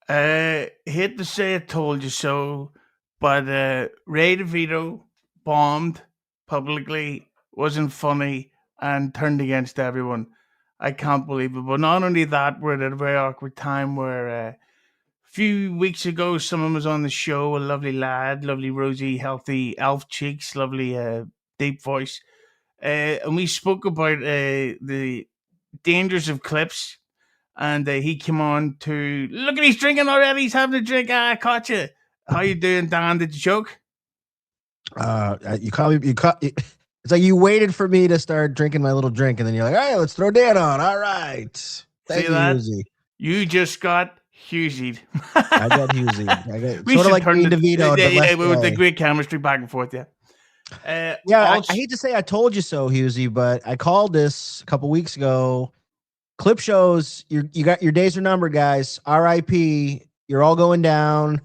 Hate to say I told you so, but Ray DeVito bombed publicly, wasn't funny, and turned against everyone. I can't believe it. But not only that, we're at a very awkward time where a few weeks ago someone was on the show, a lovely lad, lovely rosy, healthy elf cheeks, lovely deep voice. And we spoke about the dangers of clips, and he came on to look at he's drinking already. He's having a drink. I caught you. How you doing, Dan? Did you choke? You call me. You call. It's like you waited for me to start drinking my little drink, and then you're like, "All right, let's throw Dan on." All right, thank See you, that? Husey. You just got Hughesied. I got Husey. I got We sort of should like turn me the and DeVito, but less with the gay. great chemistry back and forth. Yeah. I hate to say I told you so, Husey, but I called this a couple weeks ago. Clip shows you got your days are numbered, guys. R.I.P. You're all going down.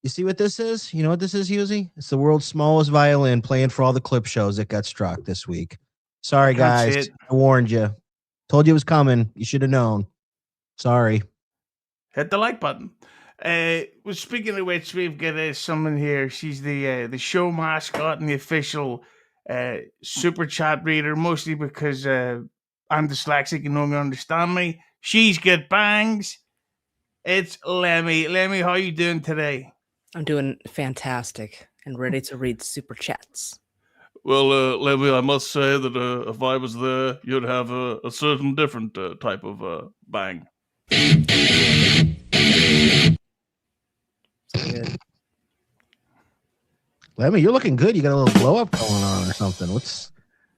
You see what this is? You know what this is, Husey? It's the world's smallest violin playing for all the clip shows that got struck this week. Sorry, guys. I warned you. Told you it was coming. You should have known. Sorry. Hit the like button. Well, speaking of which, we've got someone here. She's the show mascot and the official super chat reader, mostly because I'm dyslexic and no one can understand me. She's got bangs. It's Lemmi. Lemmi, how you doing today? I'm doing fantastic and ready to read super chats. Well, Lemmi, I must say that if I was there, you'd have a certain different type of bang. Good. Lemmi, you're looking good. You got a little glow up going on or something. You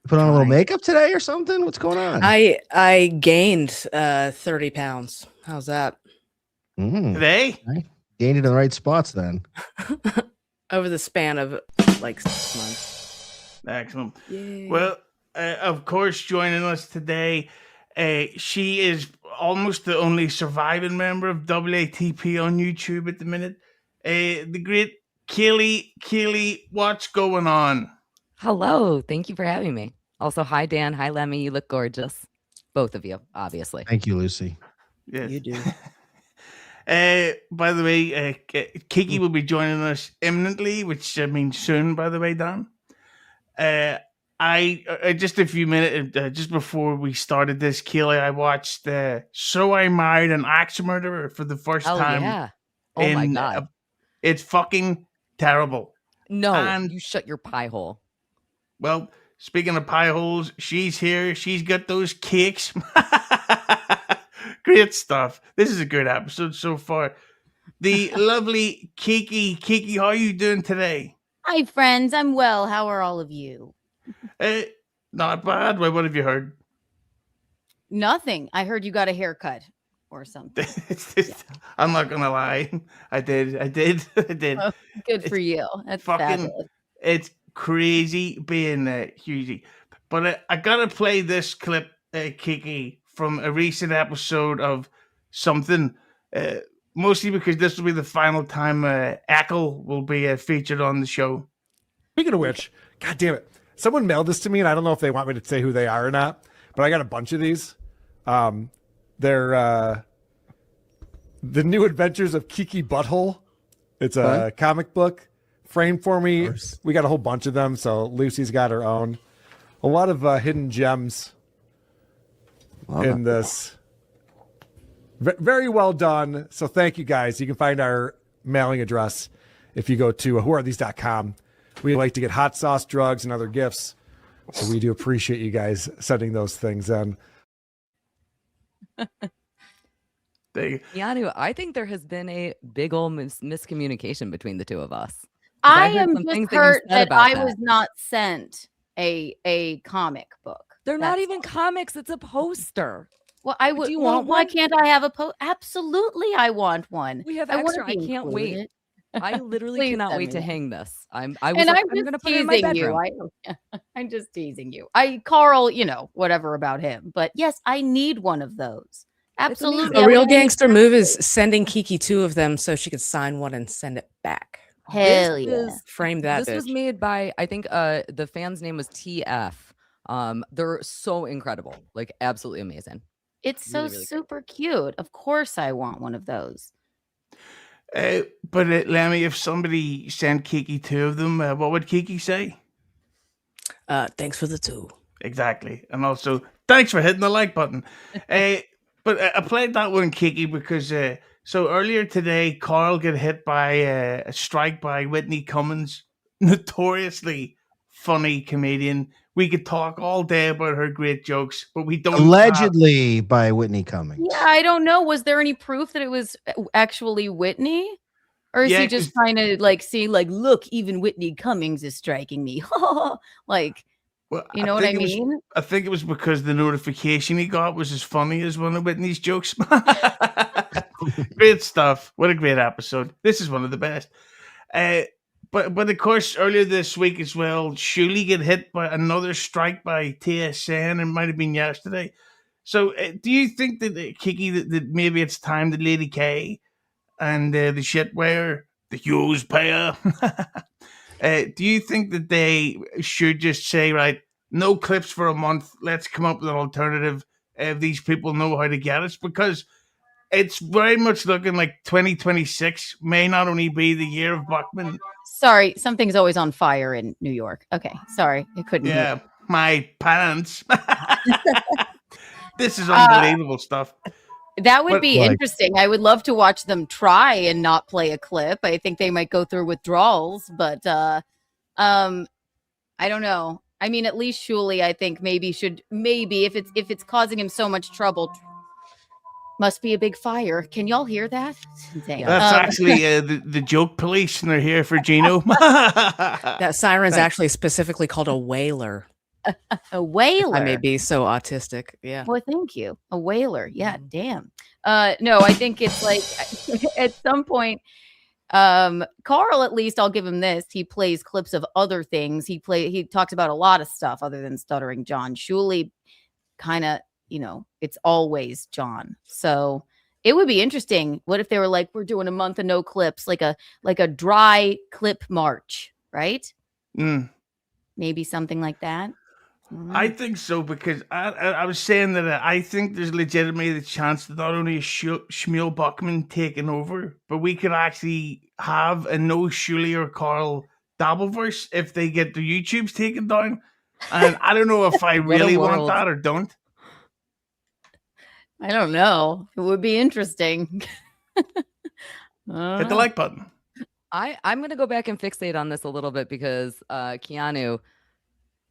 put on a little makeup today or something? What's going on? I gained 30 pounds. How's that? Today? I gained it in the right spots then. Over the span of like 6 months. Excellent. Yay. Well, of course, joining us today, she is almost the only surviving member of WATP on YouTube at the minute. The great Cayley. Cayley, what's going on? Hello. Thank you for having me. Also, hi, Dan. Hi, Lemmi. You look gorgeous. Both of you, obviously. Thank you, Lucy. Yes. You do. By the way, Kiki will be joining us imminently, which means soon, by the way, Dan. I just a few minutes just before we started this, Keely, I watched So I Married an Axe Murderer for the first time. Yeah. Oh my God. It's fucking terrible. No, and you shut your pie hole. Well, speaking of pie holes, she's here. She's got those cakes. Great stuff. This is a good episode so far. The lovely Kiki. Kiki, how are you doing today? Hi, friends. I'm well. How are all of you? Not bad. What have you heard? Nothing. I heard you got a haircut or something. I'm not gonna lie. I did. Oh, good for you. That's fucking fabulous. It's crazy being Hughesy. But I gotta play this clip, Kiki, from a recent episode of something. Mostly because this will be the final time Eccles will be featured on the show. Speaking of which, God damn it. Someone mailed this to me, and I don't know if they want me to say who they are or not, but I got a bunch of these. They're The New Adventures of Kiki Butthole. It's a comic book framed for me. We got a whole bunch of them, so Lucy's got her own. A lot of hidden gems in this. Very well done. So thank you, guys. You can find our mailing address if you go to whoarethese.com. We like to get hot sauce, drugs, and other gifts. So we do appreciate you guys sending those things in. Keanu, I think there has been a big old miscommunication between the two of us. I am just hurt that I was not sent a comic book. They're not even comics. It's a poster. Well, I would. Why can't I have a post? Absolutely, I want one. We have extra. I can't wait. I literally cannot wait to hang this. I'm going to put it in my bedroom. I'm just teasing you. Carl, whatever about him. But yes, I need one of those. Absolutely. A real gangster move is sending Kiki 2 of them so she could sign one and send it back. Hell yeah. Frame that. This was made by, I think the fan's name was TF. They're so incredible. Like absolutely amazing. It's so really super cute. Of course I want one of those. But Lemmy, if somebody sent Kiki 2 of them, what would Kiki say? Thanks for the 2. Exactly. And also, thanks for hitting the like button. But I played that one, Kiki, because so earlier today, Carl got hit by a strike by Whitney Cummings, notoriously funny comedian. We could talk all day about her great jokes, but we don't. Allegedly by Whitney Cummings. Yeah, I don't know. Was there any proof that it was actually Whitney? Or is he just trying to like see, like, look, even Whitney Cummings is striking me? Like, well, you know what I mean? I think it was because the notification he got was as funny as one of Whitney's jokes. Great stuff. What a great episode. This is one of the best. But of course, earlier this week as well, Shuley get hit by another strike by TSN. It might have been yesterday. So do you think that, Kiki, that maybe it's time that Lady K and the shitware, the Hughes payer, do you think that they should just say, right, no clips for a month, let's come up with an alternative if these people know how to get us? Because it's very much looking like 2026 may not only be the year of Buckman. Sorry, something's always on fire in New York. Okay, sorry, I couldn't hear. My pants. This is unbelievable stuff. That would be interesting. I would love to watch them try and not play a clip. I think they might go through withdrawals, but I don't know. I mean, at least Shuley, I think maybe if it's causing him so much trouble, must be a big fire. Can y'all hear that? That's actually the joke police, and they're here for Gino. That siren's actually specifically called a wailer. A wailer. I may be so autistic. Yeah. Well, thank you. A wailer. Yeah. Damn. No, I think it's like at some point, Carl, at least I'll give him this. He plays clips of other things. He talks about a lot of stuff other than Stuttering John. Shuley kind of, it's always John. So it would be interesting. What if they were like, we're doing a month of no clips, like a dry clip march, right? Maybe something like that. I think so, because I was saying that I think there's legitimately the chance that not only is Shmuel Buckman taking over, but we could actually have a no Shuley or Carl Dabbleverse if they get their YouTubes taken down. And I don't know if I really want that or don't. I don't know. It would be interesting. Hit the like button. I'm going to go back and fixate on this a little bit because Keanu,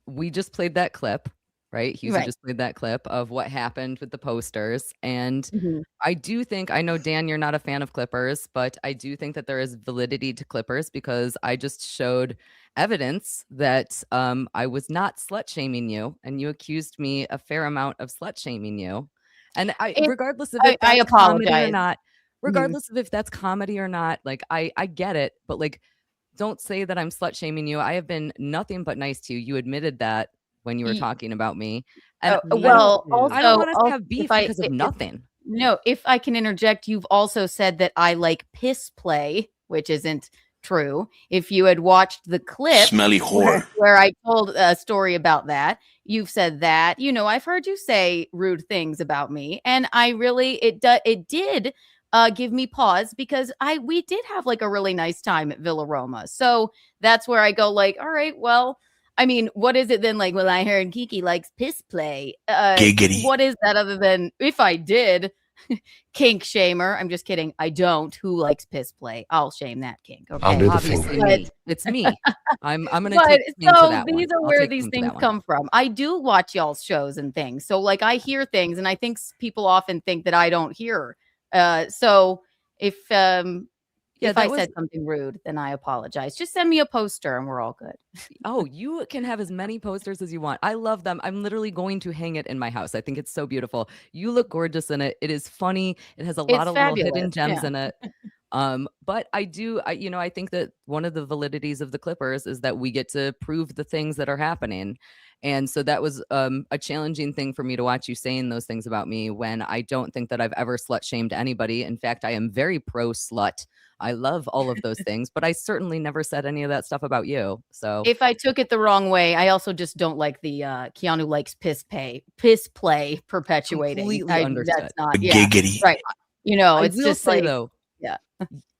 we just played that clip, right? Hughes just played that clip of what happened with the posters. And I do think, I know, Dan, you're not a fan of Clippers, but I do think that there is validity to Clippers because I just showed evidence that I was not slut-shaming you, and you accused me a fair amount of slut-shaming you. And regardless of if that's comedy or not, regardless of if that's comedy or not, like I get it, but like, don't say that I'm slut shaming you. I have been nothing but nice to you. You admitted that when you were talking about me. And also, I don't want us to have beef because of nothing. No, if I can interject, you've also said that I like piss play, which isn't true. If you had watched the clip, smelly whore, where I told a story about that, you've said that. I've heard you say rude things about me, and I really it did give me pause because we did have like a really nice time at Villa Roma. So that's where I go like, all right, well, I mean, what is it then? Like, well, I heard Kiki likes piss play. Giggity. What is that other than if I did kink shamer? I'm just kidding. I don't. Who likes piss play? I'll shame that kink. Okay? I'll do the finger. It's me. I'm gonna take so to that these one. are where these things come from. I do watch y'all's shows and things. So like I hear things, and I think people often think that I don't hear. So if I said something rude, then I apologize. Just send me a poster and we're all good. Oh, you can have as many posters as you want. I love them. I'm literally going to hang it in my house. I think it's so beautiful. You look gorgeous in it. It is funny. It has a lot of little hidden gems in it. But I think that one of the validities of the Clippers is that we get to prove the things that are happening. And so that was a challenging thing for me to watch you saying those things about me when I don't think that I've ever slut shamed anybody. In fact, I am very pro slut. I love all of those things, but I certainly never said any of that stuff about you. So if I took it the wrong way, I also just don't like the Keanu likes piss play perpetuating. Completely understood. That's not giggity. Right. I it's will just say like, though, yeah.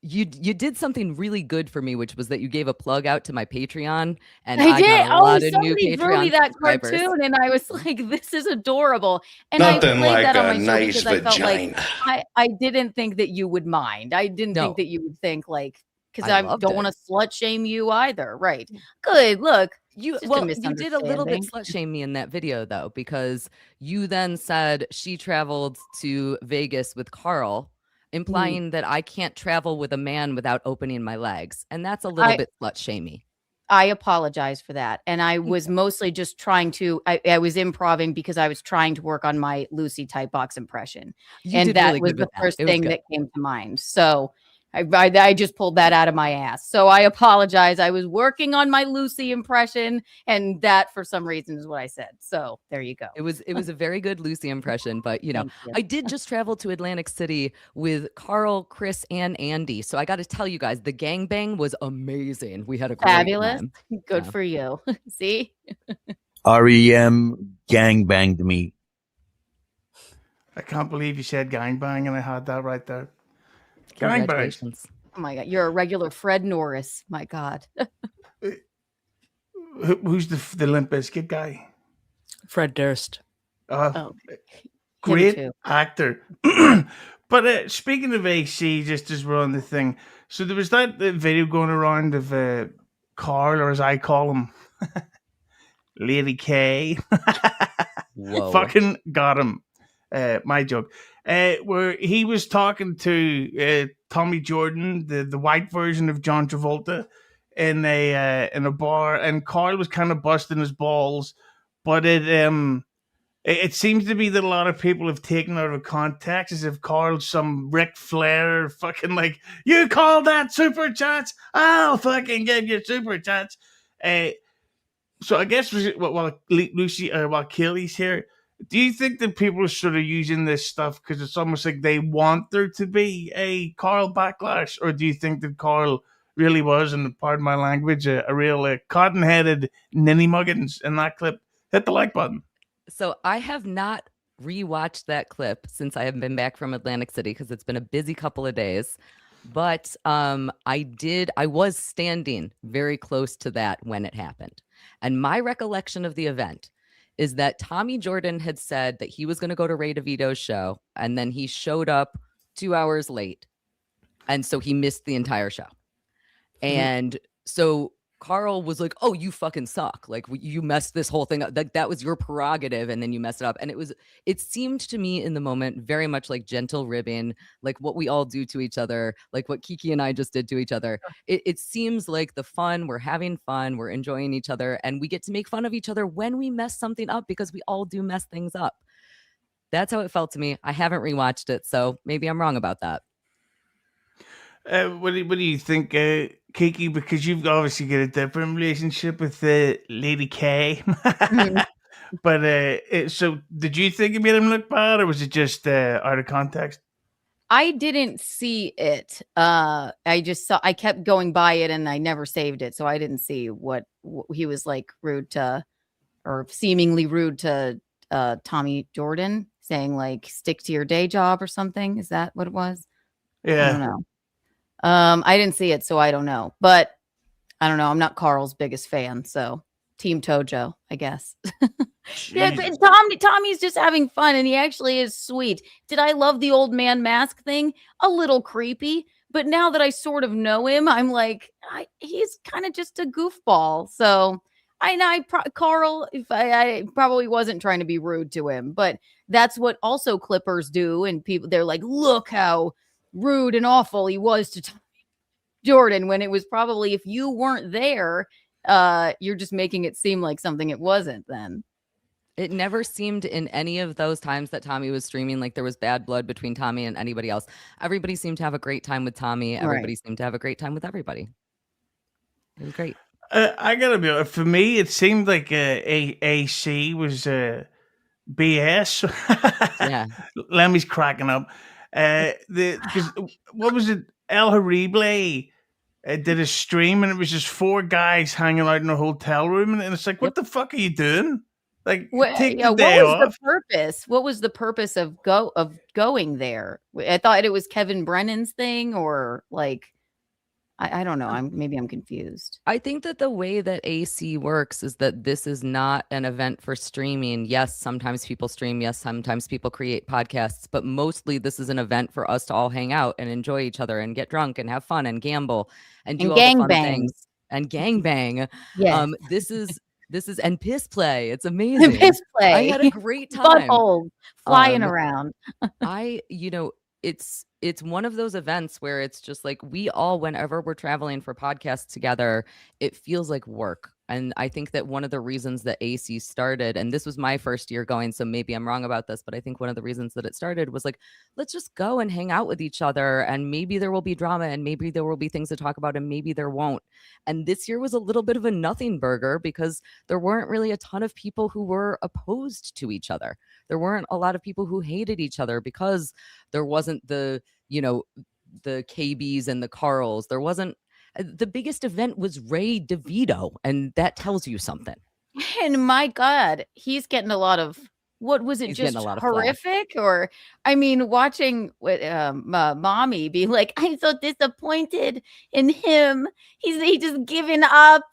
You did something really good for me, which was that you gave a plug out to my Patreon, and I I did. got a lot of new Somebody drew me Patreon that subscribers. cartoon, and I was like, "This is adorable." And Nothing I played like that on a my show nice because I felt like vagina. I didn't think that you would mind. I didn't think No. that you would think like because I I loved don't it. want to slut shame you either. Right? Good. Look, You just a well, you did a little bit misunderstanding. slut shame me in that video though, because you then said she traveled to Vegas with Carl, implying that I can't travel with a man without opening my legs, and that's a little bit slut shamey. I apologize for that. And I was mostly just trying to, I was improving because I was trying to work on my Lucy type box impression. You And did that really was good the with that. first It was thing good. that came to mind. So I just pulled that out of my ass. So I apologize. I was working on my Lucy impression, and that for some reason is what I said. So there you go. It was a very good Lucy impression, but you know, Thank you. I did just travel to Atlantic City with Carl, Chris, and Andy. So I got to tell you guys, the gangbang was amazing. We had a great Fabulous. time. Good Yeah. for you. See? REM gangbanged me. I can't believe you said gangbang, and I had that right there. Gangbang. Congratulations. Oh my God. You're a regular Fred Norris. My God. Who's the Limp Bizkit guy? Fred Durst. Oh, Great too. actor. But speaking of AC, just as we're on the thing, so there was that video going around of Carl, or as I call him, Lady K. Whoa. Fucking got him. My joke. Where he was talking to Tommy Jordan, the white version of John Travolta, in a bar, and Carl was kind of busting his balls, but it seems to be that a lot of people have taken out of context as if Carl's some Ric Flair fucking like, you call that super chats? I'll fucking give you super chats. So I guess while Lucy or while Cayley's here, do you think that people are sort of using this stuff because it's almost like they want there to be a Carl backlash, or do you think that Carl really was, and pardon my language, a real cotton-headed ninny muggins in that clip? Hit the like button. So I have not rewatched that clip since I have been back from Atlantic City because it's been a busy couple of days. But I was standing very close to that when it happened. And my recollection of the event is that Tommy Jordan had said that he was going to go to Ray DeVito's show, and then he showed up 2 hours late. And so he missed the entire show. And so Carl was like, "Oh, you fucking suck. Like you messed this whole thing up. That was your prerogative, and then you messed it up." And it seemed to me in the moment very much like gentle ribbing, like what we all do to each other, like what Kiki and I just did to each other. It seems like the fun, we're having fun, we're enjoying each other, and we get to make fun of each other when we mess something up because we all do mess things up. That's how it felt to me. I haven't rewatched it, so maybe I'm wrong about that. What do you think, Kiki? Because you've obviously got a different relationship with Lady K. But so did you think it made him look bad, or was it just out of context? I didn't see it. I kept going by it and I never saved it. So I didn't see what he was like rude to, or seemingly rude to Tommy Jordan, saying like, stick to your day job or something. Is that what it was? Yeah. I don't know. I didn't see it, so I don't know. But I don't know. I'm not Carl's biggest fan, so Team Tojo, I guess. Yeah, but Tommy's just having fun, and he actually is sweet. Did I love the old man mask thing? A little creepy, but now that I sort of know him, I'm like, he's kind of just a goofball. So Carl, if I probably wasn't trying to be rude to him, but that's what also Clippers do, and people, they're like, look how rude and awful he was to Tommy Jordan, when it was probably, if you weren't there, you're just making it seem like something it wasn't then. It never seemed in any of those times that Tommy was streaming like there was bad blood between Tommy and anybody else. Everybody seemed to have a great time with Tommy. Everybody seemed to have a great time with everybody. It was great. I gotta be honest, for me, it seemed like AC was BS. Yeah. Lemmy's cracking up. Because what was it? El Horrible did a stream, and it was just 4 guys hanging out in a hotel room, and it's like, what the fuck are you doing? Like, What, take yeah, the what day was the off. purpose? What was the purpose of going there? I thought it was Kevin Brennan's thing, or like, I don't know. Maybe I'm confused. I think that the way that AC works is that this is not an event for streaming. Yes, sometimes people stream. Yes, sometimes people create podcasts, but mostly this is an event for us to all hang out and enjoy each other and get drunk and have fun and gamble and do And all the gang fun bang. things and gangbang. Yes. This is and piss play. It's amazing. Piss play. I had a great time. Buttholes flying around. It's one of those events where it's just like we all, whenever we're traveling for podcasts together, it feels like work. And I think that one of the reasons that AC started, and this was my first year going, so maybe I'm wrong about this, but I think one of the reasons that it started was like, let's just go and hang out with each other. And maybe there will be drama and maybe there will be things to talk about and maybe there won't. And this year was a little bit of a nothing burger because there weren't really a ton of people who were opposed to each other. There weren't a lot of people who hated each other because there wasn't the KBs and the Carls. There wasn't. The biggest event was Ray DeVito, and that tells you something. And my God, he's getting a lot of, what was it, just horrific? Or, I mean, watching mommy be like, I'm so disappointed in him. He just given up.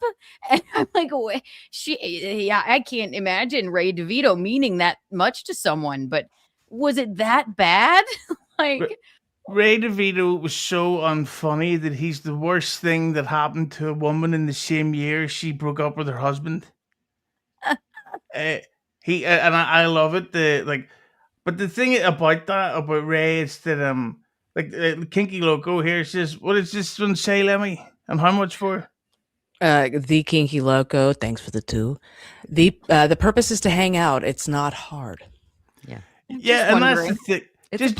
And I'm like, I can't imagine Ray DeVito meaning that much to someone, but was it that bad? Like, Ray DeVito was so unfunny that he's the worst thing that happened to a woman in the same year she broke up with her husband. I love it. But the thing about Ray is that the Kinky Loco here says, what does this one say, Lemmi? And how much for? The Kinky Loco, thanks for the 2. The purpose is to hang out. It's not hard. Yeah. Yeah, and that's the thing. It's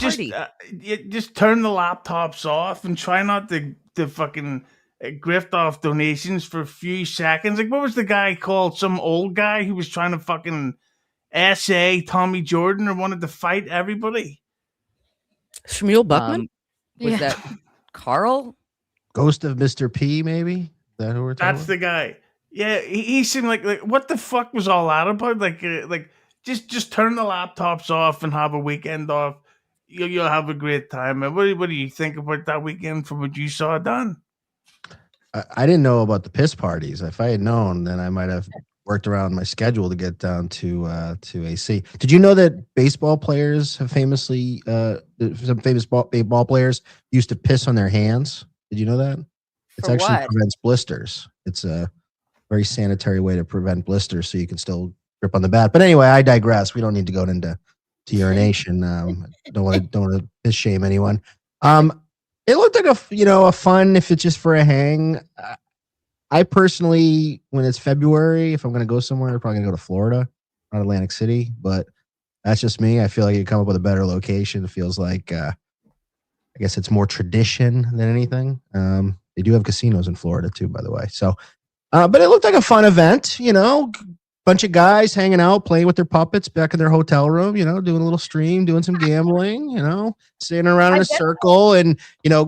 just turn the laptops off and try not to fucking grift off donations for a few seconds. Like, what was the guy called? Some old guy who was trying to fucking essay Tommy Jordan or wanted to fight everybody. Shmuel Buckman? Was that Carl? Ghost of Mr. P, maybe? Is that who we're talking That's the guy. Yeah, he seemed like what the fuck was all that about? Just turn the laptops off and have a weekend off. You'll have a great time. And what do you think about that weekend from what you saw done? I didn't know about the piss parties. If I had known, then I might have worked around my schedule to get down to AC. Did you know that baseball players have famously, some famous ball players used to piss on their hands? Did you know that? It's actually prevents blisters. It's a very sanitary way to prevent blisters, so you can still grip on the bat. But anyway, I digress. We don't need to go into urination. Don't want to piss shame anyone. It looked like a fun, if it's just for a hang. I personally, when it's February, if I'm going to go somewhere, I'm probably going to go to Florida, not Atlantic City. But that's just me. I feel like you come up with a better location. It feels like, I guess it's more tradition than anything. They do have casinos in Florida too, by the way. So, but it looked like a fun event. Bunch of guys hanging out, playing with their puppets back in their hotel room, doing a little stream, doing some gambling, sitting around in a circle and, the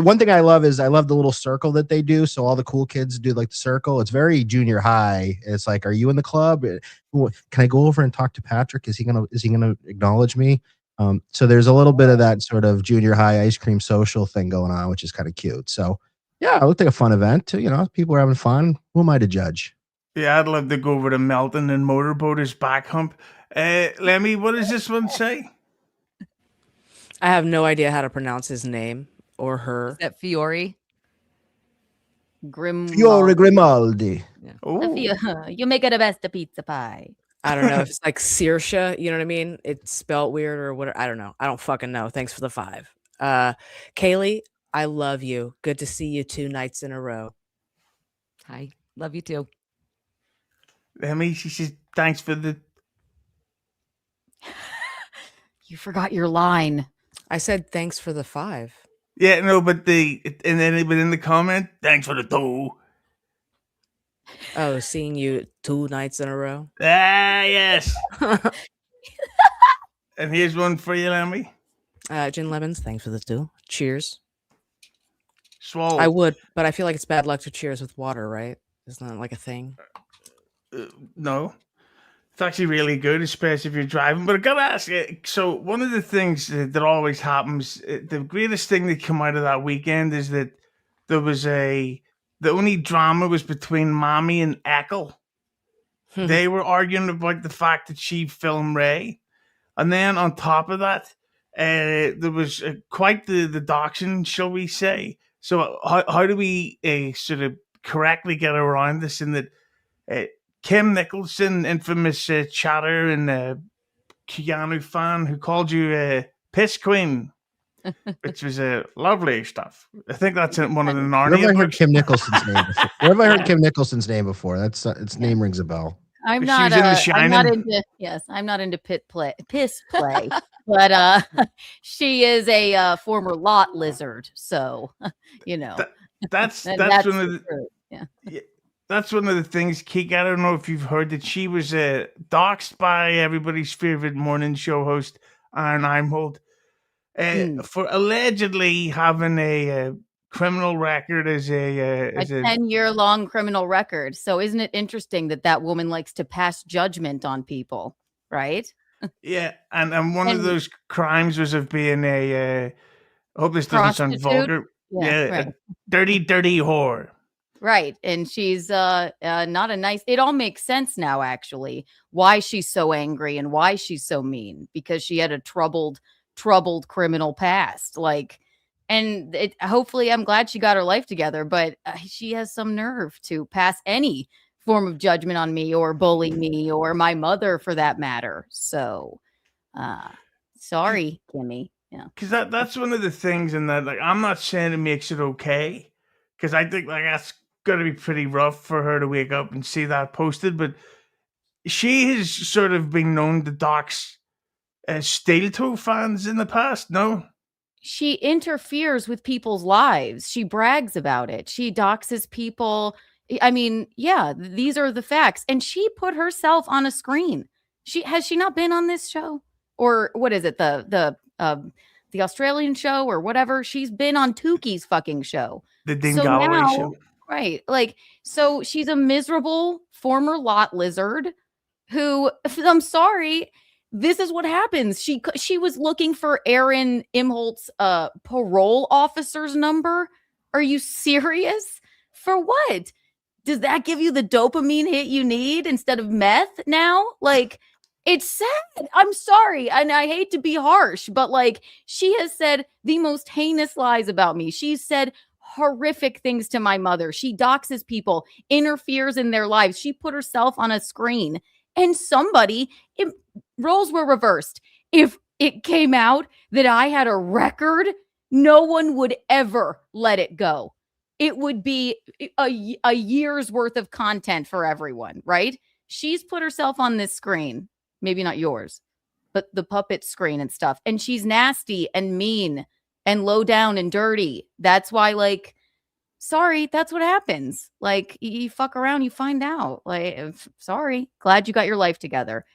one thing I love is I love the little circle that they do. So all the cool kids do like the circle. It's very junior high. It's like, are you in the club? Can I go over and talk to Patrick? Is he going to acknowledge me? So there's a little bit of that sort of junior high ice cream social thing going on, which is kind of cute. So yeah, it looked like a fun event. People are having fun. Who am I to judge? Yeah, I'd love to go over to Melton and motorboat his back hump. Lemmi, what does this one say? I have no idea how to pronounce his name or her. Is that Fiore? Fiore Grimaldi. Yeah. You make it the best pizza pie. I don't know if it's like Saoirse, you know what I mean? It's spelled weird or whatever. I don't know. I don't fucking know. Thanks for the 5. Cayley, I love you. Good to see you 2 nights in a row. Hi. Love you too. Lemmi, she says, thanks for the... You forgot your line. I said thanks for the 5. Yeah, no, but in the comment, thanks for the 2. Oh, seeing you 2 nights in a row? Ah, yes. And here's one for you, Lemmi. Gin Lemons, thanks for the 2. Cheers. Swallow. I would, but I feel like it's bad luck to cheers with water, right? Isn't that like a thing? No. It's actually really good, especially if you're driving. But I gotta ask you, so one of the things that always happens, the greatest thing that came out of that weekend is that there was the only drama was between Mommy and Eccles. They were arguing about the fact that she filmed Ray. And then on top of that, there was quite the doxing, shall we say. So how do we sort of correctly get around this in that Kim Nicholson, infamous chatter and Keanu fan who called you Piss Queen, which was lovely stuff. I think that's in one of the Narnia Where have I heard books. Kim Nicholson's name before? Where have I heard Kim Nicholson's name before? That's its name rings a bell. I'm She not. was in The I'm not Shining. into. Yes, I'm not into piss play. But she is a former lot lizard, so you know. That's And one of the true. Yeah. that's one of the things, Keek. I don't know if you've heard that she was doxxed by everybody's favorite morning show host, Aaron Eimholt, for allegedly having a criminal record as A 10-year-long criminal record. So isn't it interesting that woman likes to pass judgment on people, right? yeah, and one of those crimes was of being I hope this doesn't sound Prostitute? vulgar. Yeah, right. A dirty whore. Right. And she's not a nice, it all makes sense now, actually, why she's so angry and why she's so mean, because she had a troubled criminal past. Like, and hopefully I'm glad she got her life together, but she has some nerve to pass any form of judgment on me or bully me or my mother for that matter. So, sorry, Kimmy. Yeah. Because that's one of the things, and that, like, I'm not saying it makes it okay, because I think like that's got to be pretty rough for her to wake up and see that posted. But she has sort of been known to dox steel toe fans in the past. No, she interferes with people's lives. She brags about it. She doxes people. I mean, yeah, these are the facts. And she put herself on a screen. Has she not been on this show? Or what is it? The Australian show or whatever. She's been on Tuki's fucking show. The Dean Galloway show. Right. Like, so she's a miserable former lot lizard who, I'm sorry, this is what happens. She was looking for Aaron Imholt's parole officer's number. Are you serious? For what? Does that give you the dopamine hit you need instead of meth now? Like, it's sad. I'm sorry. And I hate to be harsh, but like, she has said the most heinous lies about me. She's said horrific things to my mother. She doxes people, interferes in their lives. She put herself on a screen, and roles were reversed. If it came out that I had a record, no one would ever let it go. It would be a year's worth of content for everyone, right? She's put herself on this screen. Maybe not yours, but the puppet screen and stuff. And she's nasty and mean and low down and dirty. That's why, like, sorry, that's what happens. Like, you fuck around, you find out. Like, sorry, glad you got your life together.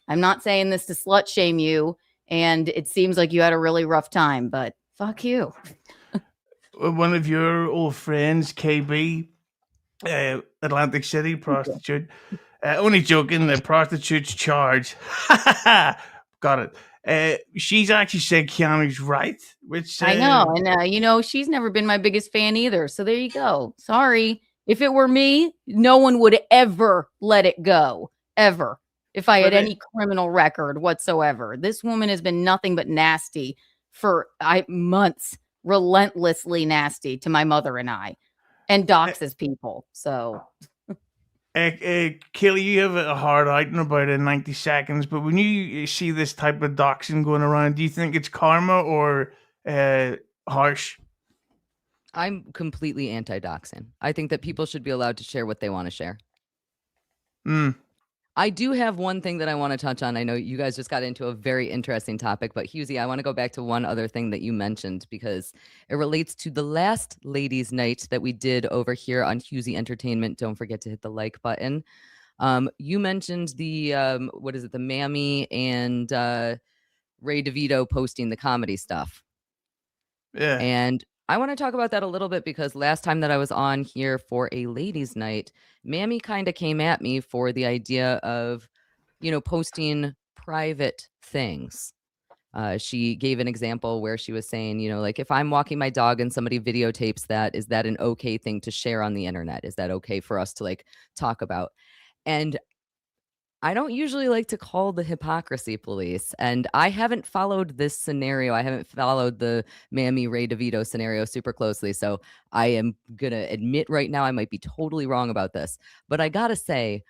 I'm not saying this to slut shame you, and it seems like you had a really rough time, but fuck you. One of your old friends, KB, Atlantic City prostitute. Only joking. The prostitute's charge. Got it. She's actually said Keanu's right, which I know, and she's never been my biggest fan either. So there you go. Sorry, if it were me, no one would ever let it go, ever. If I had any criminal record whatsoever, this woman has been nothing but nasty for months, relentlessly nasty to my mother and I, and doxes people. So. Cayley, you have a hard out in about 90 seconds, but when you see this type of doxing going around, do you think it's karma or harsh? I'm completely anti-doxing. I think that people should be allowed to share what they want to share. I do have one thing that I want to touch on. I know you guys just got into a very interesting topic, but Husey, I want to go back to one other thing that you mentioned because it relates to the last ladies' night that we did over here on Husey Entertainment. Don't forget to hit the like button. You mentioned the the Mammy and Ray DeVito posting the comedy stuff. Yeah. And I want to talk about that a little bit because last time that I was on here for a ladies' night, Mammy kind of came at me for the idea of posting private things. She gave an example where she was saying, like, if I'm walking my dog and somebody videotapes that, is that an okay thing to share on the internet? Is that okay for us to like talk about? And I don't usually like to call the hypocrisy police, and I haven't followed this scenario. I haven't followed the Mammy Ray DeVito scenario super closely. So I am going to admit right now, I might be totally wrong about this, but I got to say,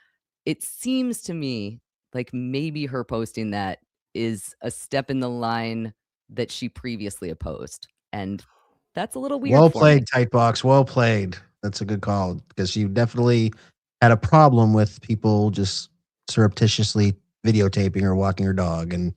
it seems to me like maybe her posting that is a step in the line that she previously opposed. And that's a little weird. Well played, Tight Box. Well played. That's a good call, because you definitely had a problem with people just surreptitiously videotaping or walking her dog. And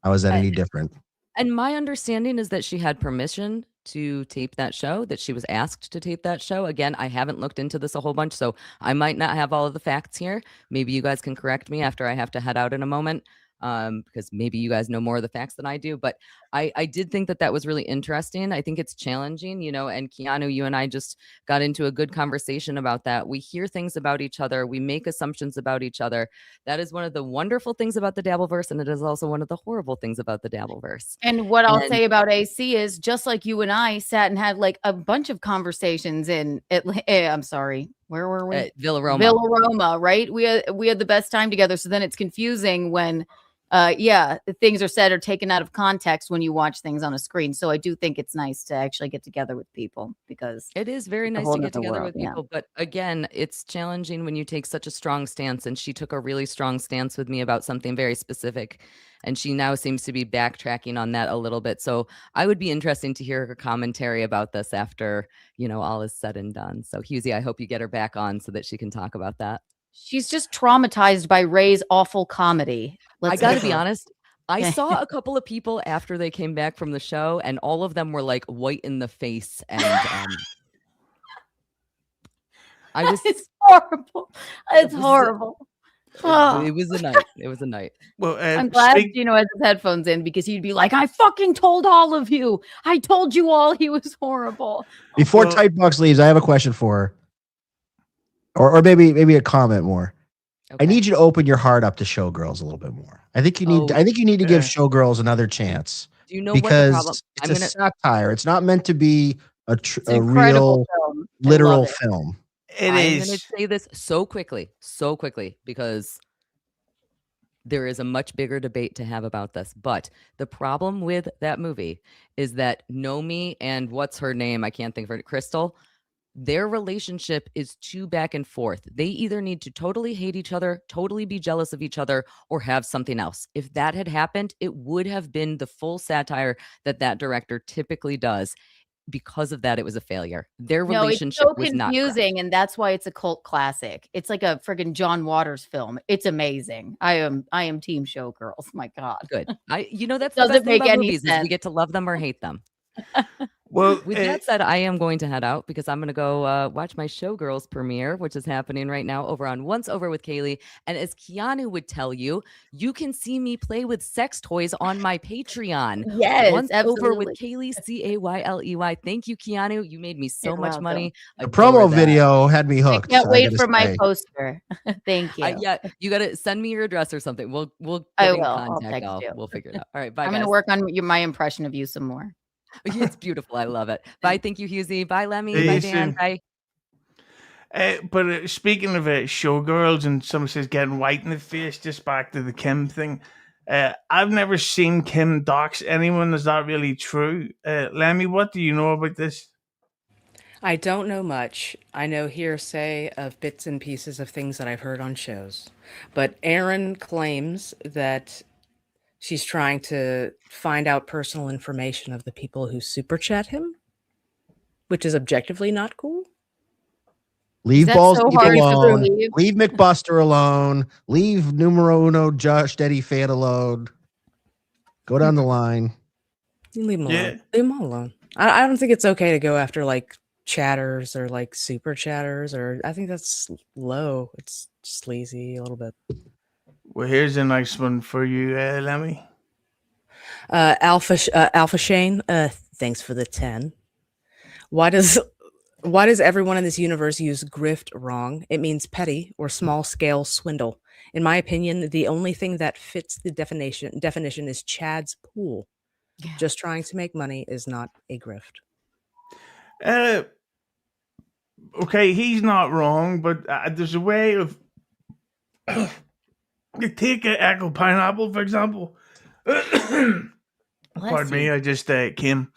how is that any different? And my understanding is that she had permission to tape that show, that she was asked to tape that show. Again, I haven't looked into this a whole bunch, so I might not have all of the facts here. Maybe you guys can correct me after I have to head out in a moment. Because maybe you guys know more of the facts than I do, but I did think that was really interesting. I think it's challenging, and Keanu, you and I just got into a good conversation about that. We hear things about each other. We make assumptions about each other. That is one of the wonderful things about the Dabbleverse, and it is also one of the horrible things about the Dabbleverse. And what I'll say about AC is, just like you and I sat and had like a bunch of conversations in I'm sorry, where were we? Villa Roma. Villa Roma, right? We had the best time together. So then it's confusing when things are said or taken out of context when you watch things on a screen. So I do think it's nice to actually get together with people, because it is very nice to get together with people. But again, it's challenging when you take such a strong stance, and she took a really strong stance with me about something very specific, and she now seems to be backtracking on that a little bit. So I would be interested to hear her commentary about this after, all is said and done. So Husey, I hope you get her back on so that she can talk about that. She's just traumatized by Ray's awful comedy. I got to be honest. I saw a couple of people after they came back from the show, and all of them were like white in the face. And it's horrible. It's horrible. It was a night. It was a night. Well, I'm glad Gino has his headphones in, because he'd be like, I fucking told all of you. I told you all he was horrible. Before Tight Box leaves, I have a question for her. Or maybe a comment more. Okay. I need you to open your heart up to Showgirls a little bit more. I think you need. I think you need to give Showgirls another chance. Do you know because what the problem? It's a satire. It's not meant to be a real, film. literal film. I'm going to say this so quickly, because there is a much bigger debate to have about this. But the problem with that movie is that Nomi and what's her name? I can't think of it. Crystal. Their relationship is too back and forth. They either need to totally hate each other, totally be jealous of each other, or have something else. If that had happened, it would have been the full satire that director typically does. Because of that, it was a failure. Their relationship was not confusing, and that's why it's a cult classic. It's like a friggin' John Waters film. It's amazing. I am team Showgirls. My God, good. That's the best thing about movies is we get to love them or hate them. Well, with that said, I am going to head out because I'm going to go watch my Showgirls premiere, which is happening right now over on Once Over with Cayley. And as Keanu would tell you, you can see me play with sex toys on my Patreon. Yes, Once absolutely. Over with Cayley, Cayley. Thank you, Keanu. You made me so much money. The promo video had me hooked. I can't wait for my poster. Thank you. Yeah, you got to send me your address or something. We'll get in contact. We'll figure it out. All right, bye. I'm going to work on my impression of you some more. It's beautiful. I love it. Bye. Thank you, Husey. Bye, Lemmi. Bye, Dan. Bye. But speaking of Showgirls, and someone says getting white in the face, just back to the Kim thing. I've never seen Kim dox anyone. Is that really true? Lemmi, what do you know about this? I don't know much. I know hearsay of bits and pieces of things that I've heard on shows. But Aaron claims that she's trying to find out personal information of the people who super chat him, which is objectively not cool. Leave Balls Deep alone. Leave McBuster alone. Leave numero uno Josh Steady Fan alone. Go down the line. You leave him alone. Leave him alone. I don't think it's okay to go after like chatters or like super chatters, or I think that's low. It's sleazy a little bit. Well, here's a nice one for you, Lemmi. Alpha Shane, thanks for the 10. Why does everyone in this universe use grift wrong? It means petty or small scale swindle. In my opinion, the only thing that fits the definition is Chad's pool. Yeah. Just trying to make money is not a grift. Okay, he's not wrong, but there's a way of you take an apple pineapple, for example. Pardon me, I just came.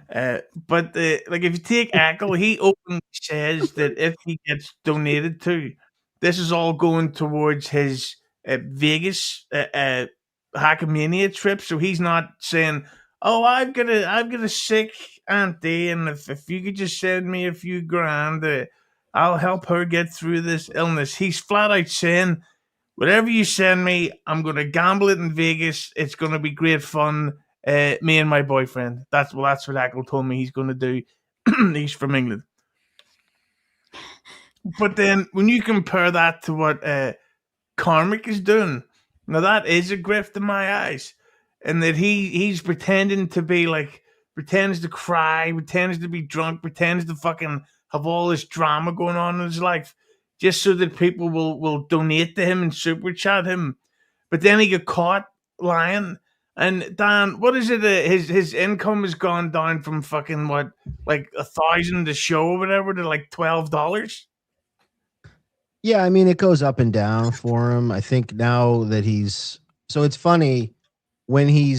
But like if you take Ackle, he openly says that if he gets donated to, this is all going towards his Vegas Hackamania trip. So he's not saying, "Oh, I've got a sick auntie, and if you could just send me a few grand, I'll help her get through this illness." He's flat out saying, "Whatever you send me, I'm going to gamble it in Vegas. It's going to be great fun." Me and my boyfriend. That's what Ackle told me he's going to do. He's from England. But then when you compare that to what Carmick is doing, now that is a grift in my eyes. And that he's pretending to be like, pretends to cry, pretends to be drunk, pretends to fucking have all this drama going on in his life just so that people will donate to him and super chat him. But then he got caught lying. And Dan, what is it? His income has gone down from fucking what, like 1,000 a show or whatever to like $12. Yeah, I mean it goes up and down for him. I think now that so it's funny when he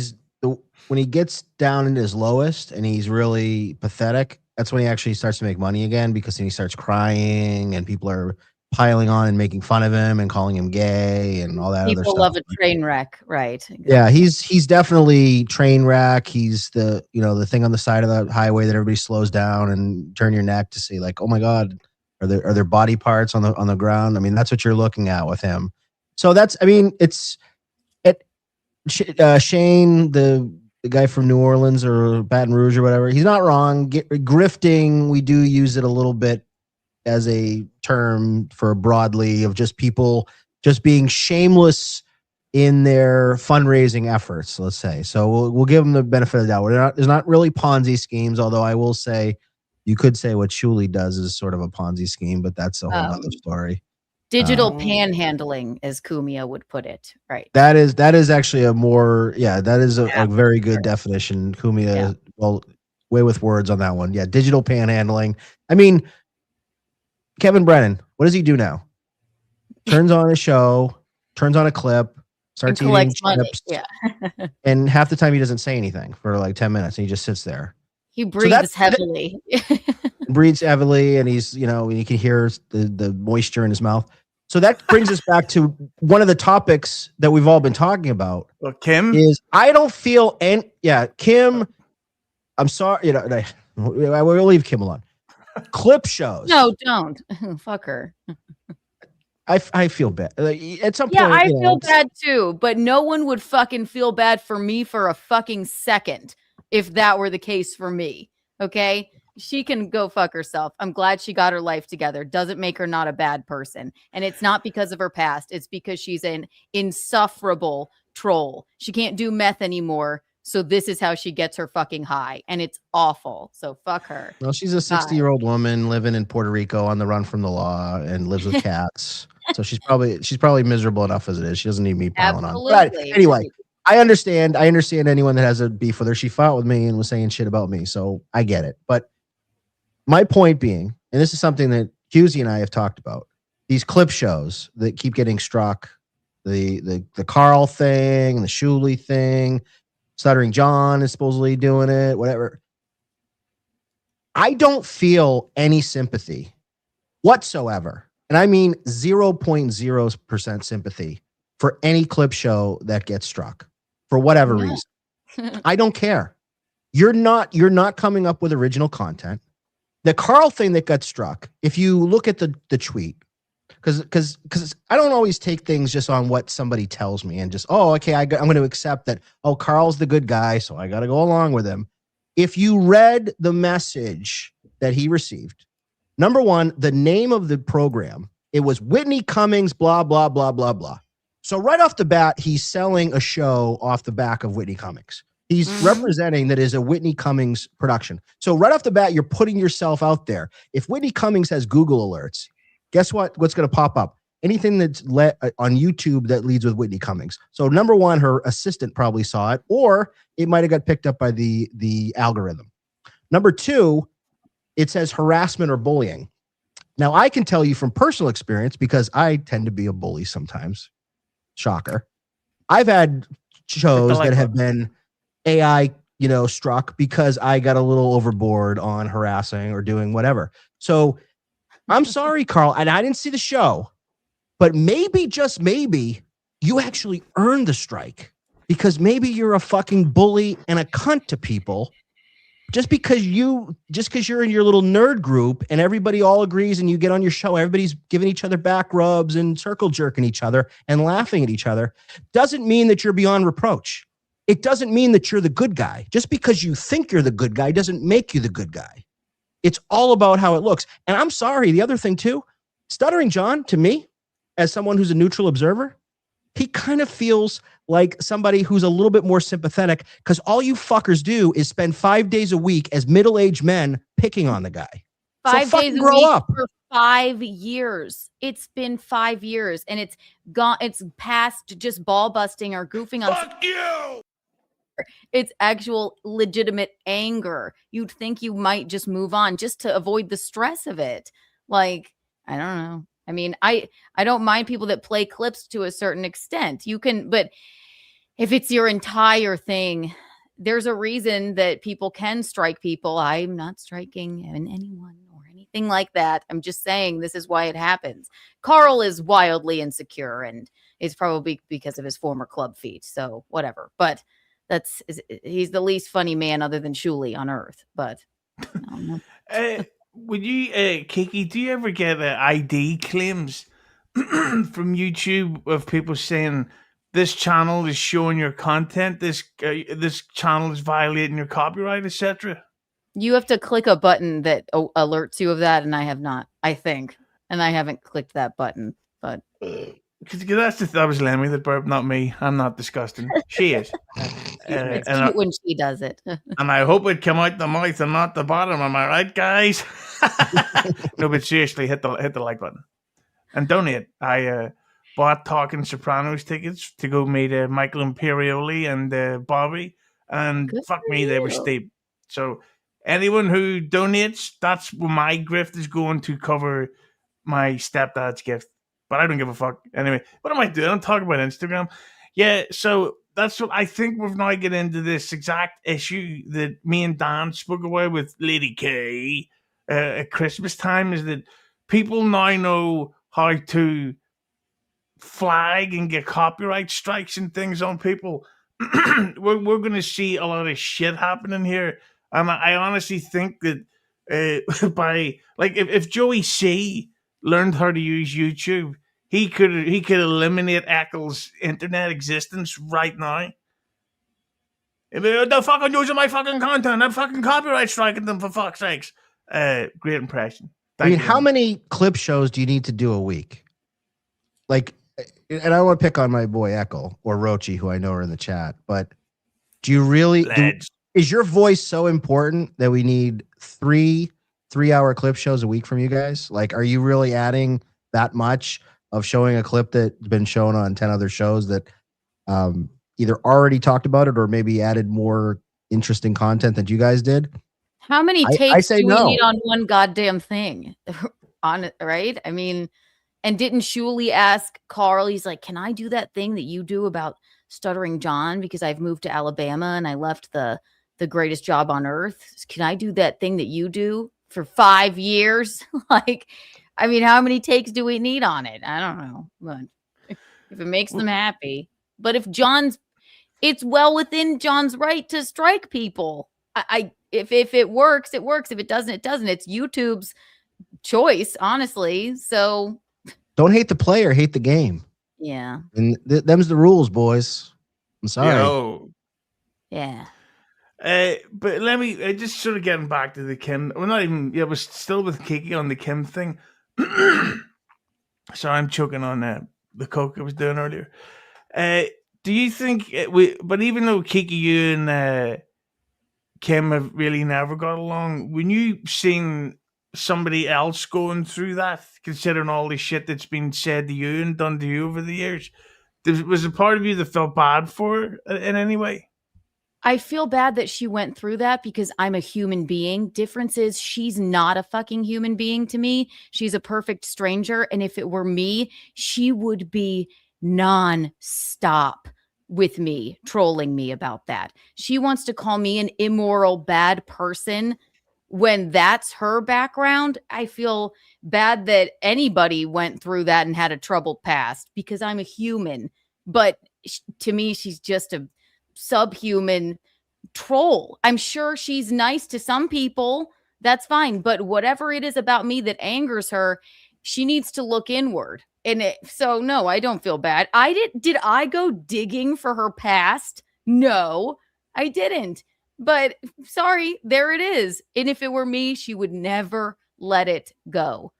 gets down into his lowest and he's really pathetic. That's when he actually starts to make money again because then he starts crying and people are piling on and making fun of him and calling him gay and all that other stuff. People love a train wreck, right? Exactly. Yeah, he's definitely train wreck. He's the thing on the side of the highway that everybody slows down and turn your neck to see, like, oh my God, are there body parts on the ground? I mean, that's what you're looking at with him. So Shane, the guy from New Orleans or Baton Rouge or whatever, he's not wrong. Grifting, we do use it a little bit as a term for broadly of just people just being shameless in their fundraising efforts, let's say. So we'll give them the benefit of the doubt. There's not really Ponzi schemes, although I will say you could say what Shuli does is sort of a Ponzi scheme, but that's a whole other story. Digital panhandling, as Kumia would put it, right? That is actually a more, that is a very good definition. Kumia, well, way with words on that one. Yeah, digital panhandling. I mean, Kevin Brennan, what does he do now? Turns on a show, turns on a clip, starts eating chips. Yeah. And half the time he doesn't say anything for like 10 minutes and he just sits there. He breathes heavily. Breathes heavily, and he's, you can hear the moisture in his mouth. So that brings us back to one of the topics that we've all been talking about. Well, Kim is I don't feel Kim. I'm sorry, I will leave Kim alone. Clip shows. No, don't. Fuck her. I feel bad. At some point, yeah, I feel bad too. But no one would fucking feel bad for me for a fucking second if that were the case for me. Okay, she can go fuck herself. I'm glad she got her life together. Doesn't make her not a bad person. And it's not because of her past. It's because she's an insufferable troll. She can't do meth anymore. So this is how she gets her fucking high. And it's awful. So fuck her. Well, she's a 60-year-old woman living in Puerto Rico on the run from the law and lives with cats. So she's probably miserable enough as it is. She doesn't need me piling on. But anyway, I understand anyone that has a beef with her. She fought with me and was saying shit about me. So I get it. But my point being, and this is something that Husey and I have talked about, these clip shows that keep getting struck, the Carl thing, the Shuli thing, Stuttering John is supposedly doing it, whatever. I don't feel any sympathy whatsoever. And I mean 0.0% sympathy for any clip show that gets struck for whatever reason. I don't care. You're not coming up with original content. The Carl thing that got struck, if you look at the tweet, because I don't always take things just on what somebody tells me and just, I'm going to accept that, Carl's the good guy, so I got to go along with him. If you read the message that he received, number one, the name of the program, it was Whitney Cummings, blah, blah, blah, blah, blah. So right off the bat, he's selling a show off the back of Whitney Cummings. He's representing that is a Whitney Cummings production. So right off the bat, you're putting yourself out there. If Whitney Cummings has Google alerts, guess what? What's going to pop up? anything that's on YouTube that leads with Whitney Cummings. So number one, her assistant probably saw it, or it might have got picked up by the algorithm. Number two, it says harassment or bullying. Now, I can tell you from personal experience, because I tend to be a bully sometimes. Shocker. I've had shows that have been AI, struck because I got a little overboard on harassing or doing whatever. So I'm sorry, Carl, and I didn't see the show, but maybe, just maybe, you actually earned the strike because maybe you're a fucking bully and a cunt to people. Just because you're in your little nerd group and everybody all agrees and you get on your show, everybody's giving each other back rubs and circle jerking each other and laughing at each other, doesn't mean that you're beyond reproach. It doesn't mean that you're the good guy. Just because you think you're the good guy doesn't make you the good guy. It's all about how it looks. And I'm sorry, the other thing too, Stuttering John, to me, as someone who's a neutral observer, he kind of feels like somebody who's a little bit more sympathetic, because all you fuckers do is spend 5 days a week as middle-aged men picking on the guy. 5 so days a grow week up. for 5 years. It's been 5 years, and it's gone. It's past just ball busting or goofing on. Fuck you! It's actual legitimate anger. You'd think you might just move on just to avoid the stress of it. Like, I don't know. I mean, I don't mind people that play clips to a certain extent. You can, but if it's your entire thing, there's a reason that people can strike people. I'm not striking anyone or anything like that. I'm just saying this is why it happens. Carl is wildly insecure, and it's probably because of his former club feet. So whatever. But he's the least funny man other than Shuli on earth. But I don't know. Would you, Kiki, do you ever get ID claims from YouTube of people saying this channel is showing your content, this channel is violating your copyright, etc.? You have to click a button that alerts you of that, and I have not, I think. And I haven't clicked that button, but... Because that was Lemmi that burped, not me. I'm not disgusting. She is. It's cute when she does it. And I hope it come out the mouth and not the bottom. Am I right, guys? No, but seriously, hit the like button and donate. I bought Talking Sopranos tickets to go meet Michael Imperioli and Bobby, and Good fuck for me, they were you. steep. So anyone who donates, that's where my grift is going to cover my stepdad's gift. But I don't give a fuck. Anyway, what am I doing? I'm talking about Instagram. Yeah, so that's what I think we've now get into this exact issue that me and Dan spoke about with Lady K at Christmas time, is that people now know how to flag and get copyright strikes and things on people. we're going to see a lot of shit happening here. And I honestly think that by, like, if Joey C learned how to use YouTube, he could eliminate Eccles' internet existence right now. They're fucking using my fucking content. I'm fucking copyright striking them, for fuck's sakes. Great impression. Thank you. how many clip shows do you need to do a week? Like, and I want to pick on my boy Echo or Rochi, who I know are in the chat, but do you really... is your voice so important that we need 3-hour clip shows a week from you guys? Like, are you really adding that much of showing a clip that's been shown on 10 other shows that either already talked about it or maybe added more interesting content than you guys did? How many I takes say do no. we need on one goddamn thing? On it, right? I mean, and didn't Shuli ask Carl, he's like, can I do that thing that you do about Stuttering John? Because I've moved to Alabama and I left the greatest job on earth. Can I do that thing that you do for 5 years? Like, I mean, how many takes do we need on it? I don't know. But if it makes them happy. But if it's well within John's right to strike people. If it works, it works. If it doesn't, it doesn't. It's YouTube's choice, honestly. So don't hate the player, hate the game. Yeah. And them's the rules, boys. I'm sorry. Yo. Yeah. But let me just sort of getting back to the Kim. We're not even. Yeah, we're still with Kiki on the Kim thing. So I'm choking on the coke I was doing earlier. Do you think but even though Kiki, you and Kim have really never got along, when you seen somebody else going through that, considering all the shit that's been said to you and done to you over the years? Was a part of you that felt bad for her in any way? I feel bad that she went through that because I'm a human being. Difference is she's not a fucking human being to me. She's a perfect stranger. And if it were me, she would be non-stop with me, trolling me about that. She wants to call me an immoral, bad person when that's her background. I feel bad that anybody went through that and had a troubled past because I'm a human. But to me, she's just a subhuman troll. I'm sure she's nice to some people. That's fine. But whatever it is about me that angers her, she needs to look inward. And so, no, I don't feel bad. Did I go digging for her past? No, I didn't. But sorry, there it is. And if it were me, she would never let it go.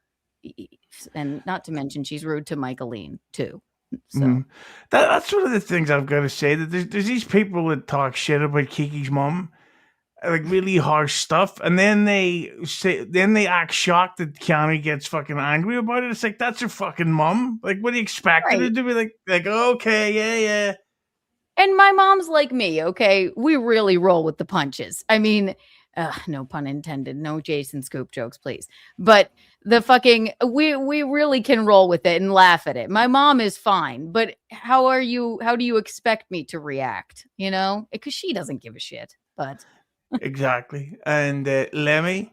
And not to mention, she's rude to Michaeline, too. So that's one of the things I've got to say, that there's these people that talk shit about Kiki's mom, like really harsh stuff, and then they act shocked that Keanu gets fucking angry about it. It's like, that's your fucking mom. Like, what do you expect her to do? Like okay, yeah. And my mom's like me, okay? We really roll with the punches. I mean, no pun intended. No Jason Scoop jokes, please. But the fucking, we really can roll with it and laugh at it. My mom is fine, but how do you expect me to react? You know, because she doesn't give a shit. But exactly. And Lemmi,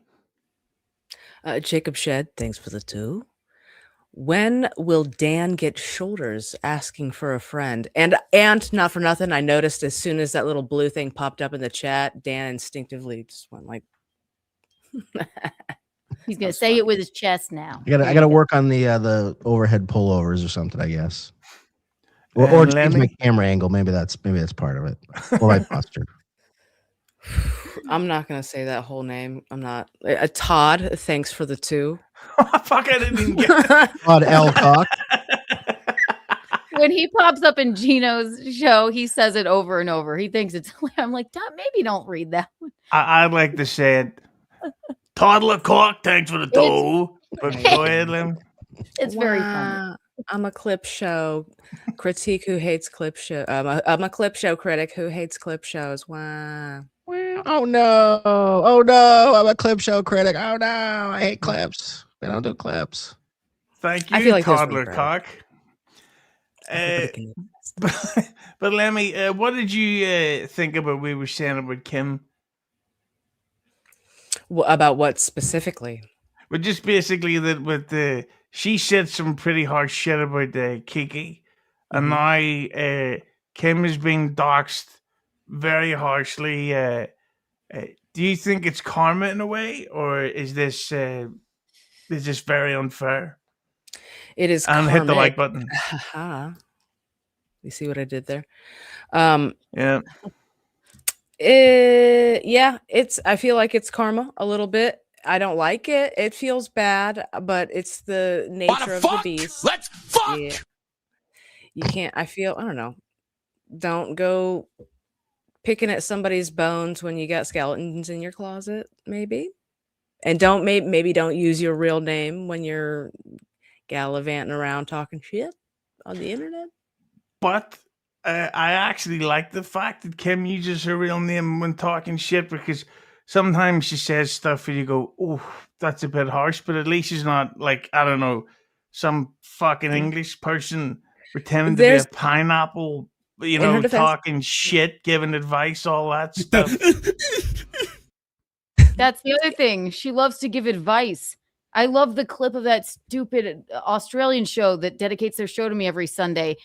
Jacob Shed, thanks for the 2. When will Dan get shoulders asking for a friend? And not for nothing, I noticed as soon as that little blue thing popped up in the chat, Dan instinctively just went like, he's gonna say it with his chest now. I gotta work on the overhead pullovers or something, I guess. Or change my camera angle. Maybe that's part of it. Or my posture. I'm not gonna say that whole name. I'm not. Todd, thanks for the 2. Fuck, I didn't even get it. Todd L. Cock. When he pops up in Gino's show, he says it over and over. He thinks it's. I'm like, maybe don't read that one. I'd like to say it. Toddler Cock, thanks for the 2. But go ahead, Lemmi. It's very funny. I'm a clip show critique who hates clip show. I'm a clip show critic who hates clip shows. Wow. Oh no! I'm a clip show critic. Oh no! I hate clips. We don't do clips. Thank you, I feel like Toddler Cock. But Lemmi, what did you think about we were saying about Kim? About what specifically? But just basically that with she said some pretty harsh shit about Kiki, and now Kim is being doxxed very harshly. Do you think it's karma in a way, or is this very unfair? It is. And hit the like button. You see what I did there? Yeah. Yeah, I feel like it's karma a little bit. I don't like it. It feels bad, but it's the nature of the beast. Let's fuck. Yeah. You can't. I don't know. Don't go picking at somebody's bones when you got skeletons in your closet, maybe. And maybe don't use your real name when you're gallivanting around talking shit on the internet. But I actually like the fact that Kim uses her real name when talking shit, because sometimes she says stuff and you go, oh, that's a bit harsh, but at least she's not like, I don't know, some fucking English person pretending to be a pineapple, talking shit, giving advice, all that stuff. That's the other thing. She loves to give advice. I love the clip of that stupid Australian show that dedicates their show to me every Sunday.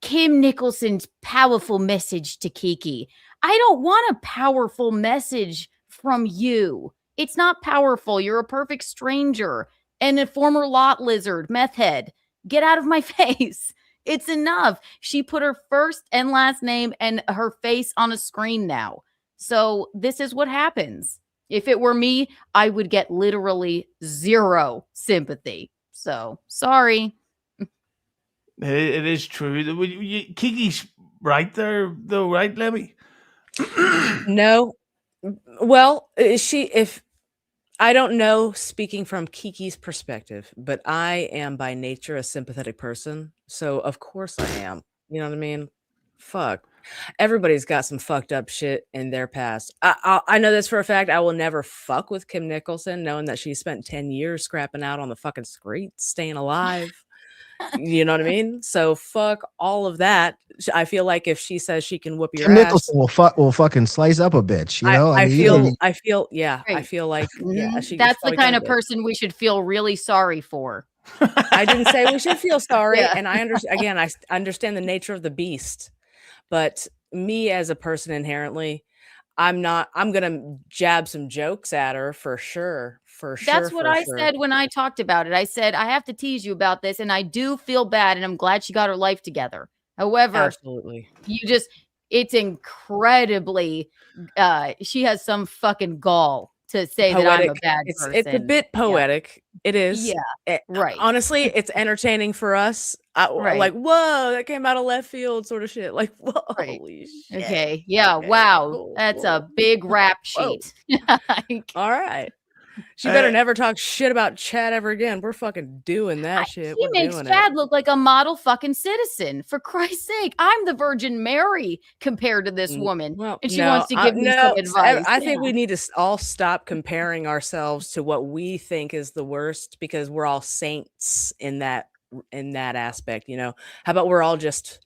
Kim Nicholson's powerful message to Kiki. I don't want a powerful message from you. It's not powerful. You're a perfect stranger and a former lot lizard, meth head. Get out of my face. It's enough. She put her first and last name and her face on a screen now. So this is what happens. If it were me, I would get literally zero sympathy. So sorry. It is true. Kiki's right there, though, right, Lemmi? No. Well, if I don't know, speaking from Kiki's perspective, but I am by nature a sympathetic person. So of course I am. You know what I mean? Fuck. Everybody's got some fucked up shit in their past. I know this for a fact. I will never fuck with Kim Nicholson, knowing that she spent 10 years scrapping out on the fucking streets, staying alive. You know what I mean? So fuck all of that. I feel like if she says she can whoop your Kim ass, Nicholson will fucking slice up a bitch. You know, I feel like, Right. I feel like, yeah, she That's the probably kind done of it. person we should feel really sorry for. I didn't say we should feel sorry, Yeah. and I understand the nature of the beast, but me as a person inherently, I'm gonna jab some jokes at her for sure. That's what I said when I talked about it. I said, I have to tease you about this, and I do feel bad, and I'm glad she got her life together. However, Absolutely. it's incredibly, she has some fucking gall to say that I'm a bad person. It's a bit poetic. Yeah. It is. Yeah, right. Honestly, it's entertaining for us. Right. Like, whoa, that came out of left field sort of shit. Like, whoa, Right. holy shit. Okay. Yeah. Okay, Wow. cool, That's cool. a big rap sheet. All right. She better never talk shit about Chad ever again. We're fucking doing that shit. He makes Chad look like a model fucking citizen. For Christ's sake, I'm the Virgin Mary compared to this woman, Well, and she wants to give me some advice. I think we need to all stop comparing ourselves to what we think is the worst, because we're all saints in that aspect. You know, how about we're all just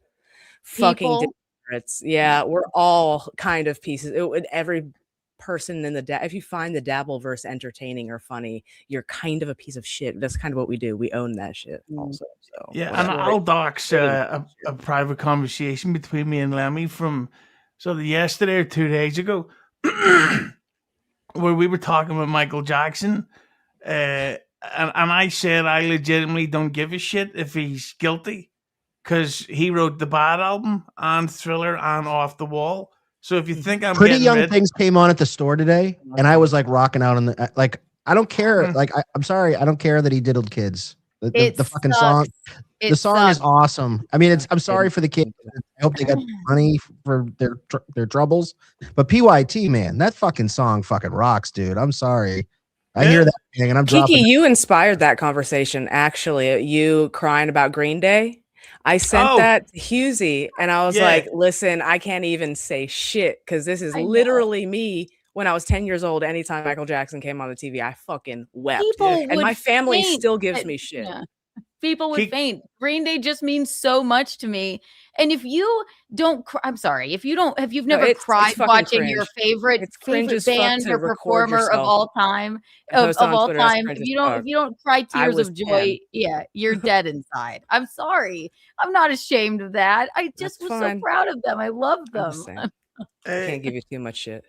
fucking degenerates? Yeah, we're all kind of pieces. Every person in if you find the Dabbleverse entertaining or funny, you're kind of a piece of shit. That's kind of what we do. We own that shit also. So Yeah, whatever. and I'll dox a private conversation between me and Lemmi from sort of yesterday or 2 days ago, where we were talking about Michael Jackson, and I said I legitimately don't give a shit if he's guilty, because he wrote the Bad album and Thriller and Off the Wall. So if you think I'm Pretty getting Young rid- Things came on at the store today, and I was like rocking out on the like. I don't care. Mhm. Like I'm sorry, I don't care that he diddled kids. The fucking sucks. song. It The song is sucks. awesome. I mean, I'm sorry for the kids. I hope they got money for their troubles. But PYT, man, that fucking song fucking rocks, dude. I'm sorry. I hear that thing and I'm Kiki, dropping. you inspired that conversation. Actually, you crying about Green Day. I sent that to Husey, and I was like, "Listen, I can't even say shit because this is literally me." When I was 10 years old, anytime Michael Jackson came on the TV, I fucking wept. And my family still gives me shit. Yeah. People would faint. Green Day just means so much to me. And if you don't cry, I'm sorry, if you've never cried watching your favorite band or performer of all time, if you don't cry tears of joy, you're dead inside. I'm sorry. I'm not ashamed of that. I just was so proud of them. I love them. I can't give you too much shit.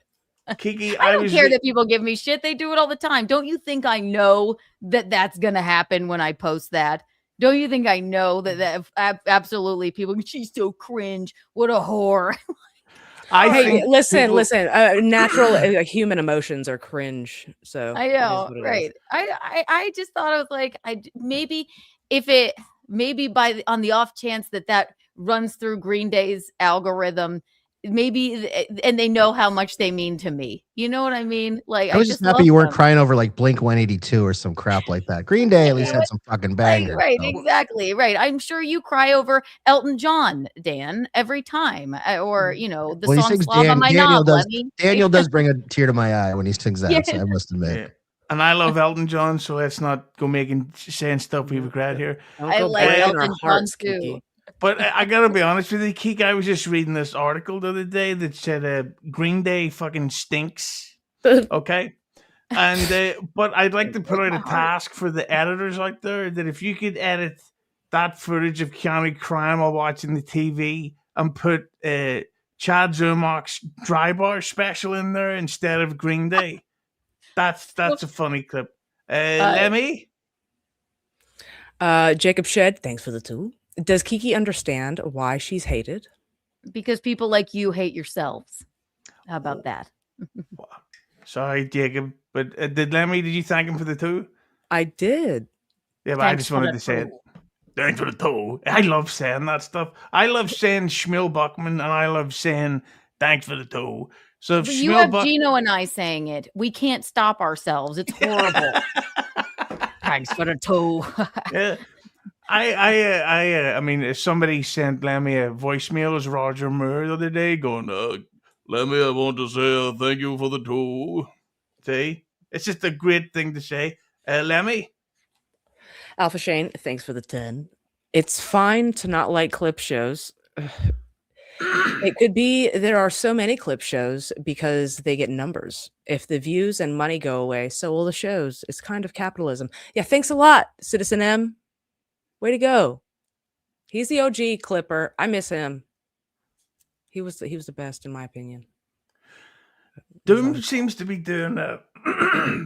Kiki, I don't care that people give me shit. They do it all the time. Don't you think I know that that's going to happen when I post that? Don't you think I know that absolutely people, she's so cringe. What a whore. Listen, natural human emotions are cringe. So I know, right. I just thought I was like, maybe on the off chance that runs through Green Day's algorithm, maybe, and they know how much they mean to me. You know what I mean? Like, I was just happy you weren't crying over like Blink 182 or some crap like that. Green Day at least had some fucking bangers. Right, exactly. Right. I'm sure you cry over Elton John, Dan, every time, or the song "Slob on My Knob." Daniel does bring a tear to my eye when he sings that. So I must admit. Yeah. And I love Elton John, so let's not go saying stuff we regret here. I like Elton John too. But I gotta be honest with you, Keek. I was just reading this article the other day that said Green Day fucking stinks. Okay, and but I'd like to put out a task for the editors out there that if you could edit that footage of Keanu crying while watching the TV and put Chad Zumach's Dry Bar special in there instead of Green Day, that's a funny clip. Lemmi, Jacob Shed, thanks for the tool. Does Kiki understand why she's hated? Because people like you hate yourselves. How about that? Sorry, Jacob, but did you thank him for the two? I did. Yeah, but I just wanted to say it. Thanks for the two. I love saying that stuff. I love saying Schmiel Buckman, and I love saying thanks for the two. So if But you have Schmilbuck, Gino and I saying it. We can't stop ourselves. It's horrible. Thanks for the toe. yeah, I mean, if somebody sent Lemmy a voicemail as Roger Moore the other day, going, "Lemmy, I want to say thank you for the tool." See, it's just a great thing to say, Lemmy. Alpha Shane, thanks for the 10. It's fine to not like clip shows. It could be there are so many clip shows because they get numbers. If the views and money go away, so will the shows. It's kind of capitalism. Yeah, thanks a lot, Citizen M. Way to go. He's the OG clipper. I miss him. He was the best in my opinion. Doom seems to be doing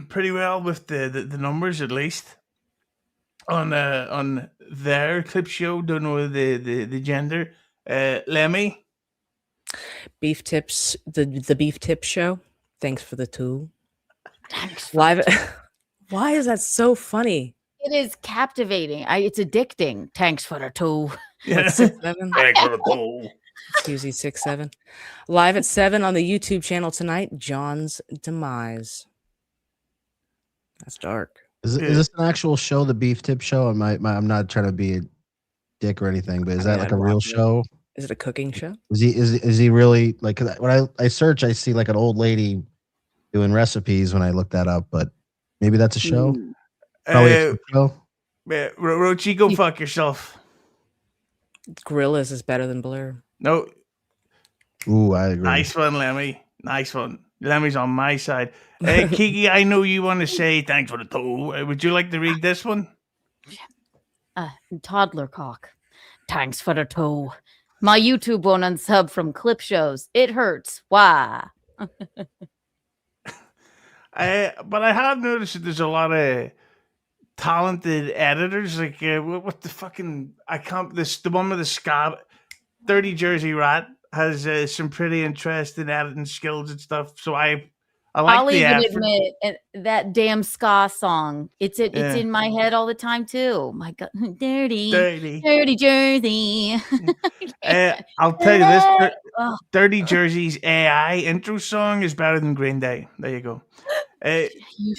pretty well with the numbers, at least on their clip show. Don't know the gender. Lemmy, Beef Tips, the Beef Tip Show. Thanks for the tool. Thanks. Live. Why is that so funny? It is captivating. It's addicting. Thanks for the toe. yeah. 6-7. Thanks for the tool. Excuse me, 6-7. Live at 7 on the YouTube channel tonight. John's Demise. That's dark. Is this an actual show, the Beef Tip Show? I'm not trying to be a dick or anything, but is that like a real show? Is it a cooking show? Is he really like? 'Cause when I search, I see like an old lady doing recipes when I look that up, but maybe that's a show. Probably a show. Rochi, go fuck yourself. Gorillas is better than Blur. No. Ooh, I agree. Nice one, Lemmy. Nice one. Lemmy's on my side. Kiki, I know you want to say thanks for the toe. Would you like to read this one? Toddler cock. Thanks for the toe. My YouTube won't unsub from clip shows. It hurts. Why? But I have noticed that there's a lot of talented editors. Like what the fucking the one with the scab, Dirty Jersey Rat has some pretty interesting editing skills and stuff. So I like I'll the even effort. admit that damn ska song. It's in my head all the time too. My God, dirty Jersey. I'll tell you this: Dirty Jersey's AI intro song is better than Green Day. There you go.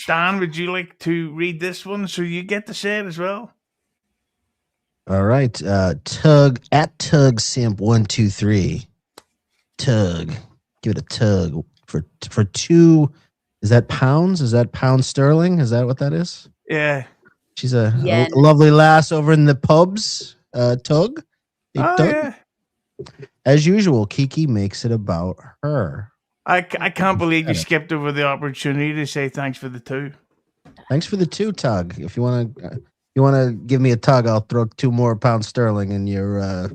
Dan, would you like to read this one so you get to say it as well? All right, Tug at Tug Simp 123. Tug, give it a tug for 2. Is that pounds? Is that pound sterling? Is that what that is? Yeah. She's a lovely lass over in the pubs. Tug. Tug. Yeah. As usual, Kiki makes it about her. I can't believe you skipped over the opportunity to say thanks for the 2. Thanks for the 2, Tug. If you want to give me a tug, I'll throw 2 more pounds sterling in your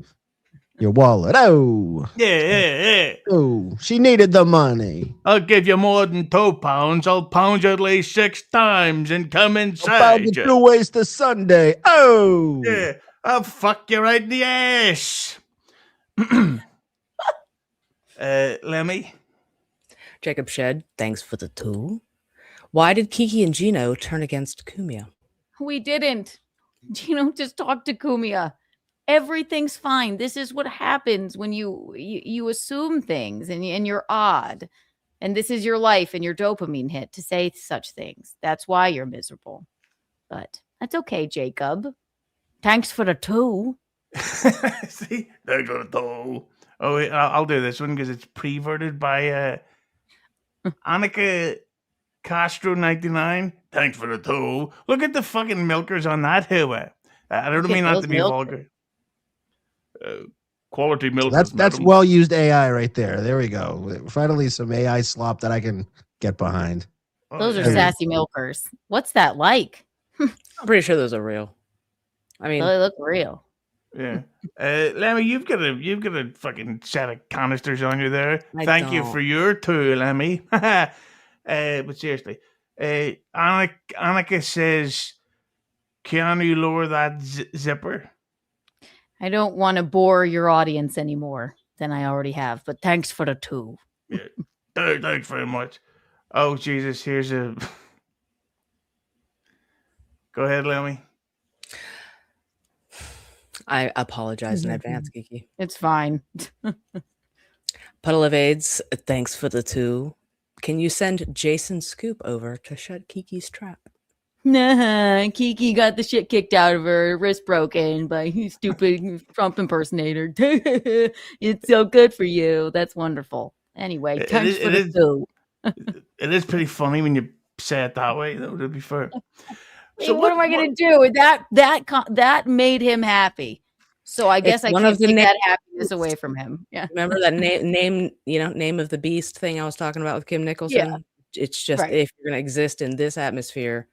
wallet. Oh, yeah. Oh, she needed the money. I'll give you more than 2 pounds. I'll pound you at least 6 times and come inside you. 2 ways to Sunday. Oh, yeah. I'll fuck you right in the ass. Lemmy. Jacob Shed, thanks for the 2. Why did Kiki and Gino turn against Kumia? We didn't. Gino just talked to Kumia. Everything's fine. This is what happens when you assume things and you're odd. And this is your life and your dopamine hit to say such things. That's why you're miserable. But that's okay, Jacob. Thanks for the 2. See? Thanks for the 2. Oh, wait, I'll do this one because it's pre-verted by Annika Castro 99. Thanks for the 2. Look at the fucking milkers on that hill. I don't mean not to be vulgar. Quality milk. So that's well used AI right there. There we go. Finally, some AI slop that I can get behind. Those are sassy milkers. What's that like? I'm pretty sure those are real. I mean, they look real. Yeah. Lemmy, you've got a fucking set of canisters on you there. Thank you for your 2, Lemmy. But seriously, Annika says, Keanu, lower that zipper. I don't want to bore your audience anymore than I already have, but thanks for the 2. Yeah. Thanks very much. Oh, Jesus, here's a... Go ahead, Lemmy. I apologize in advance, Kiki. It's fine. Puddle of AIDS, thanks for the 2. Can you send Jason Scoop over to shut Kiki's trap? Nah, Kiki got the shit kicked out of her, wrist broken by stupid Trump impersonator. It's so good for you. That's wonderful. Anyway, thanks for the 2. It is pretty funny when you say it that way, though, to be fair. So what am I going to do? That made him happy. So I guess I can't take that happiness away from him. Yeah. Remember that name of the beast thing I was talking about with Kim Nicholson? Yeah. It's just if you're going to exist in this atmosphere.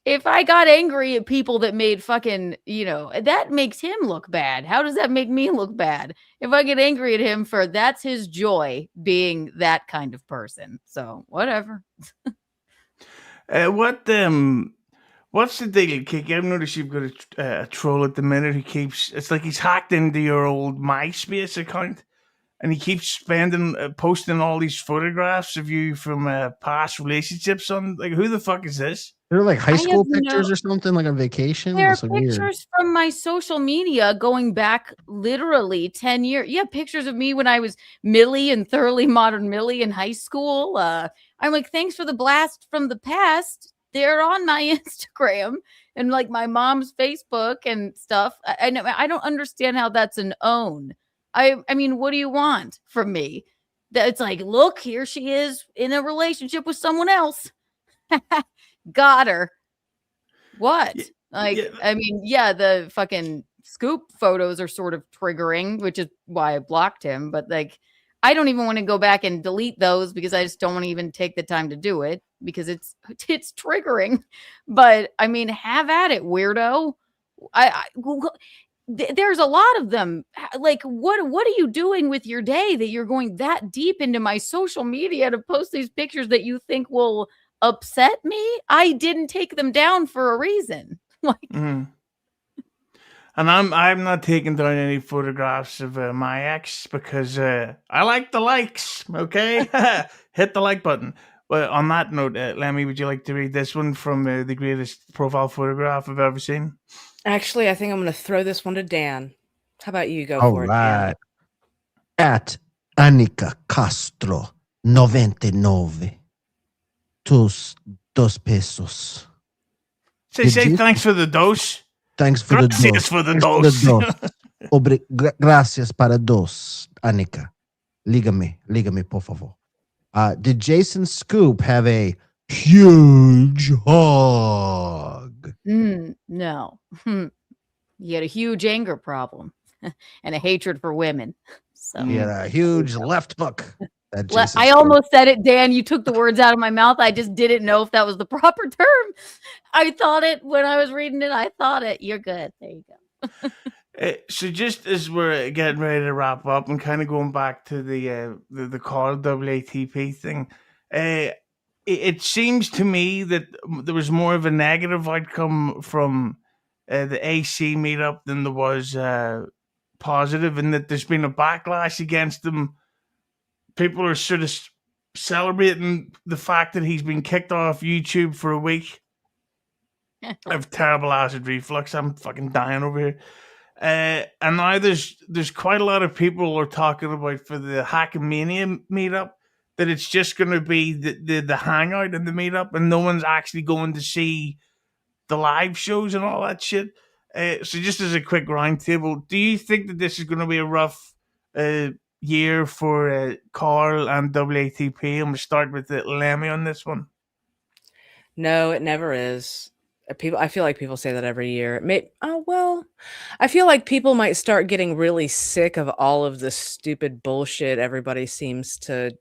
If I got angry at people that made fucking, that makes him look bad. How does that make me look bad? If I get angry at him that's his joy being that kind of person. So whatever. What's the deal, Kiki? I've noticed you've got a troll at the minute who it's like he's hacked into your old MySpace account and he keeps posting all these photographs of you from past relationships on, like, who the fuck is this? They're like high school pictures or something, like on vacation. There are pictures from my social media going back literally 10 years. Yeah, pictures of me when I was Millie and Thoroughly Modern Millie in high school. I'm like, thanks for the blast from the past. They're on my Instagram and like my mom's Facebook and stuff. I don't understand how that's an own. I mean, what do you want from me? That it's like, look, here she is in a relationship with someone else. Got her. What? I mean, the fucking Scoop photos are sort of triggering, which is why I blocked him. But like, I don't even want to go back and delete those because I just don't want to even take the time to do it because it's triggering. But I mean, have at it, weirdo. There's a lot of them. Like, what are you doing with your day that you're going that deep into my social media to post these pictures that you think will upset me? I didn't take them down for a reason. Like, and I'm not taking down any photographs of my ex because I like the likes. Okay, hit the like button. But on that note, Lemmi, would you like to read this one from the greatest profile photograph I've ever seen? Actually, I think I'm going to throw this one to Dan. How about you go for it, Dan? At Anika Castro 99. Tus 2 pesos. Say thanks for the dose. Thanks for the dose. Gracias for the dose. Gracias para dos, Anika. Lígame, por favor. Did Jason Scoop have a huge hog? No. He had a huge anger problem and a hatred for women. So he had a huge left hook. I almost said it, Dan. You took the words out of my mouth. I just didn't know if that was the proper term. I thought it when I was reading it. I thought it. You're good. There you go. So just as we're getting ready to wrap up and kind of going back to the call WATP thing, it seems to me that there was more of a negative outcome from the AC meetup than there was positive, and that there's been a backlash against them. People are sort of celebrating the fact that he's been kicked off YouTube for a week. I have terrible acid reflux. I'm fucking dying over here. And now there's quite a lot of people are talking about for the Hackmania meetup that it's just going to be the hangout and the meetup, and no one's actually going to see the live shows and all that shit. So just as a quick roundtable, do you think that this is going to be a rough year for Carl and WATP? I'm going to start with Lemmi on this one. No, it never is. I feel like people say that every year. I feel like people might start getting really sick of all of the stupid bullshit everybody seems to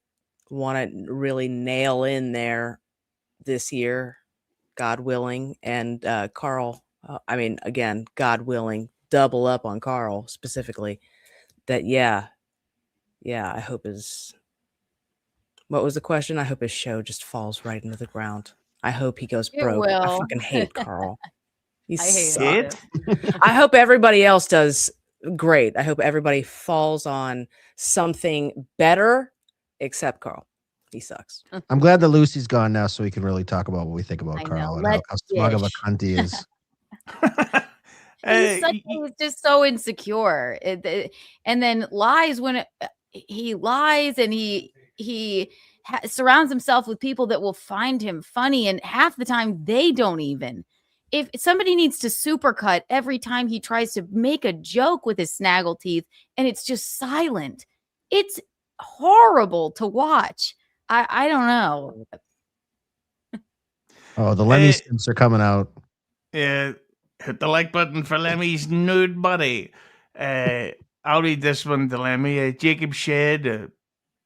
want to really nail in there this year, God willing. And Carl, again, God willing, double up on Carl specifically. That, I hope what was the question? I hope his show just falls right into the ground. I hope he goes broke. I fucking hate Carl. I hate it. I hope everybody else does great. I hope everybody falls on something better except Carl. He sucks. I'm glad that Lucy's gone now so we can really talk about what we think about Carl and how smug of a cunt he is. He's just so insecure. And then lies when he lies and he surrounds himself with people that will find him funny, and half the time they don't even. If somebody needs to supercut every time he tries to make a joke with his snaggle teeth and it's just silent, it's horrible to watch. I don't know. Oh, the Lemmi stints are coming out. Yeah, hit the like button for Lemmy's nude body. I'll read this one to Lemmi. Jacob Shed.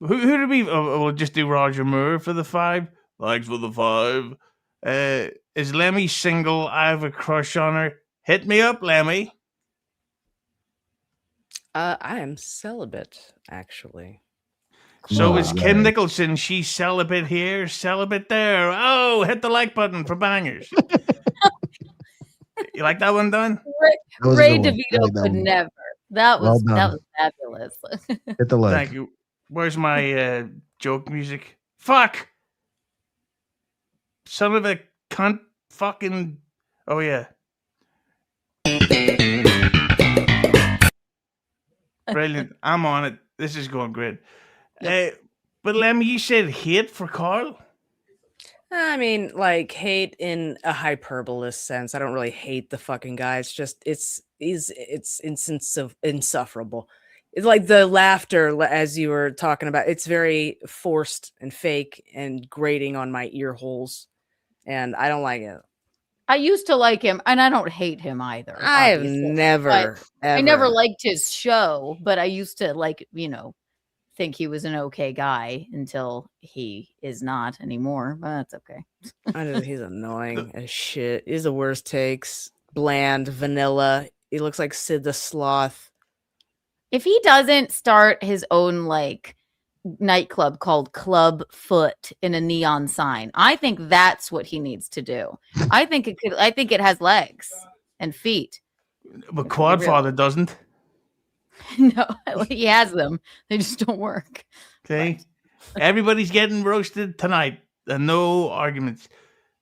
Who do we? We'll just do Roger Moore for the 5. Thanks for the 5. Is Lemmi single? I have a crush on her. Hit me up, Lemmi. I am celibate, actually. So is Kim Nicholson. She's celibate here, celibate there. Oh, hit the like button for bangers. You like that one, Don? Ray DeVito could never. That was fabulous. Hit the like. Thank you. Where's my joke music? Fuck! Son of a cunt fucking... Oh, yeah. Brilliant. I'm on it. This is going great. Yep. But Lemmi, you said hate for Carl? I mean, like, hate in a hyperbolous sense. I don't really hate the fucking guy. It's just, it's insufferable. It's like the laughter, as you were talking about. It's very forced and fake and grating on my ear holes. And I don't like it. I used to like him, and I don't hate him either. I've never, I never liked his show, but I used to think he was an okay guy until he is not anymore. But that's okay. I know he's annoying as shit. He's the worst takes. Bland, vanilla. He looks like Sid the Sloth. If he doesn't start his own nightclub called Club Foot in a neon sign, I think that's what he needs to do. I think it has legs and feet. But Quadfather doesn't. No, he has them. They just don't work. Okay. Everybody's getting roasted tonight. No arguments.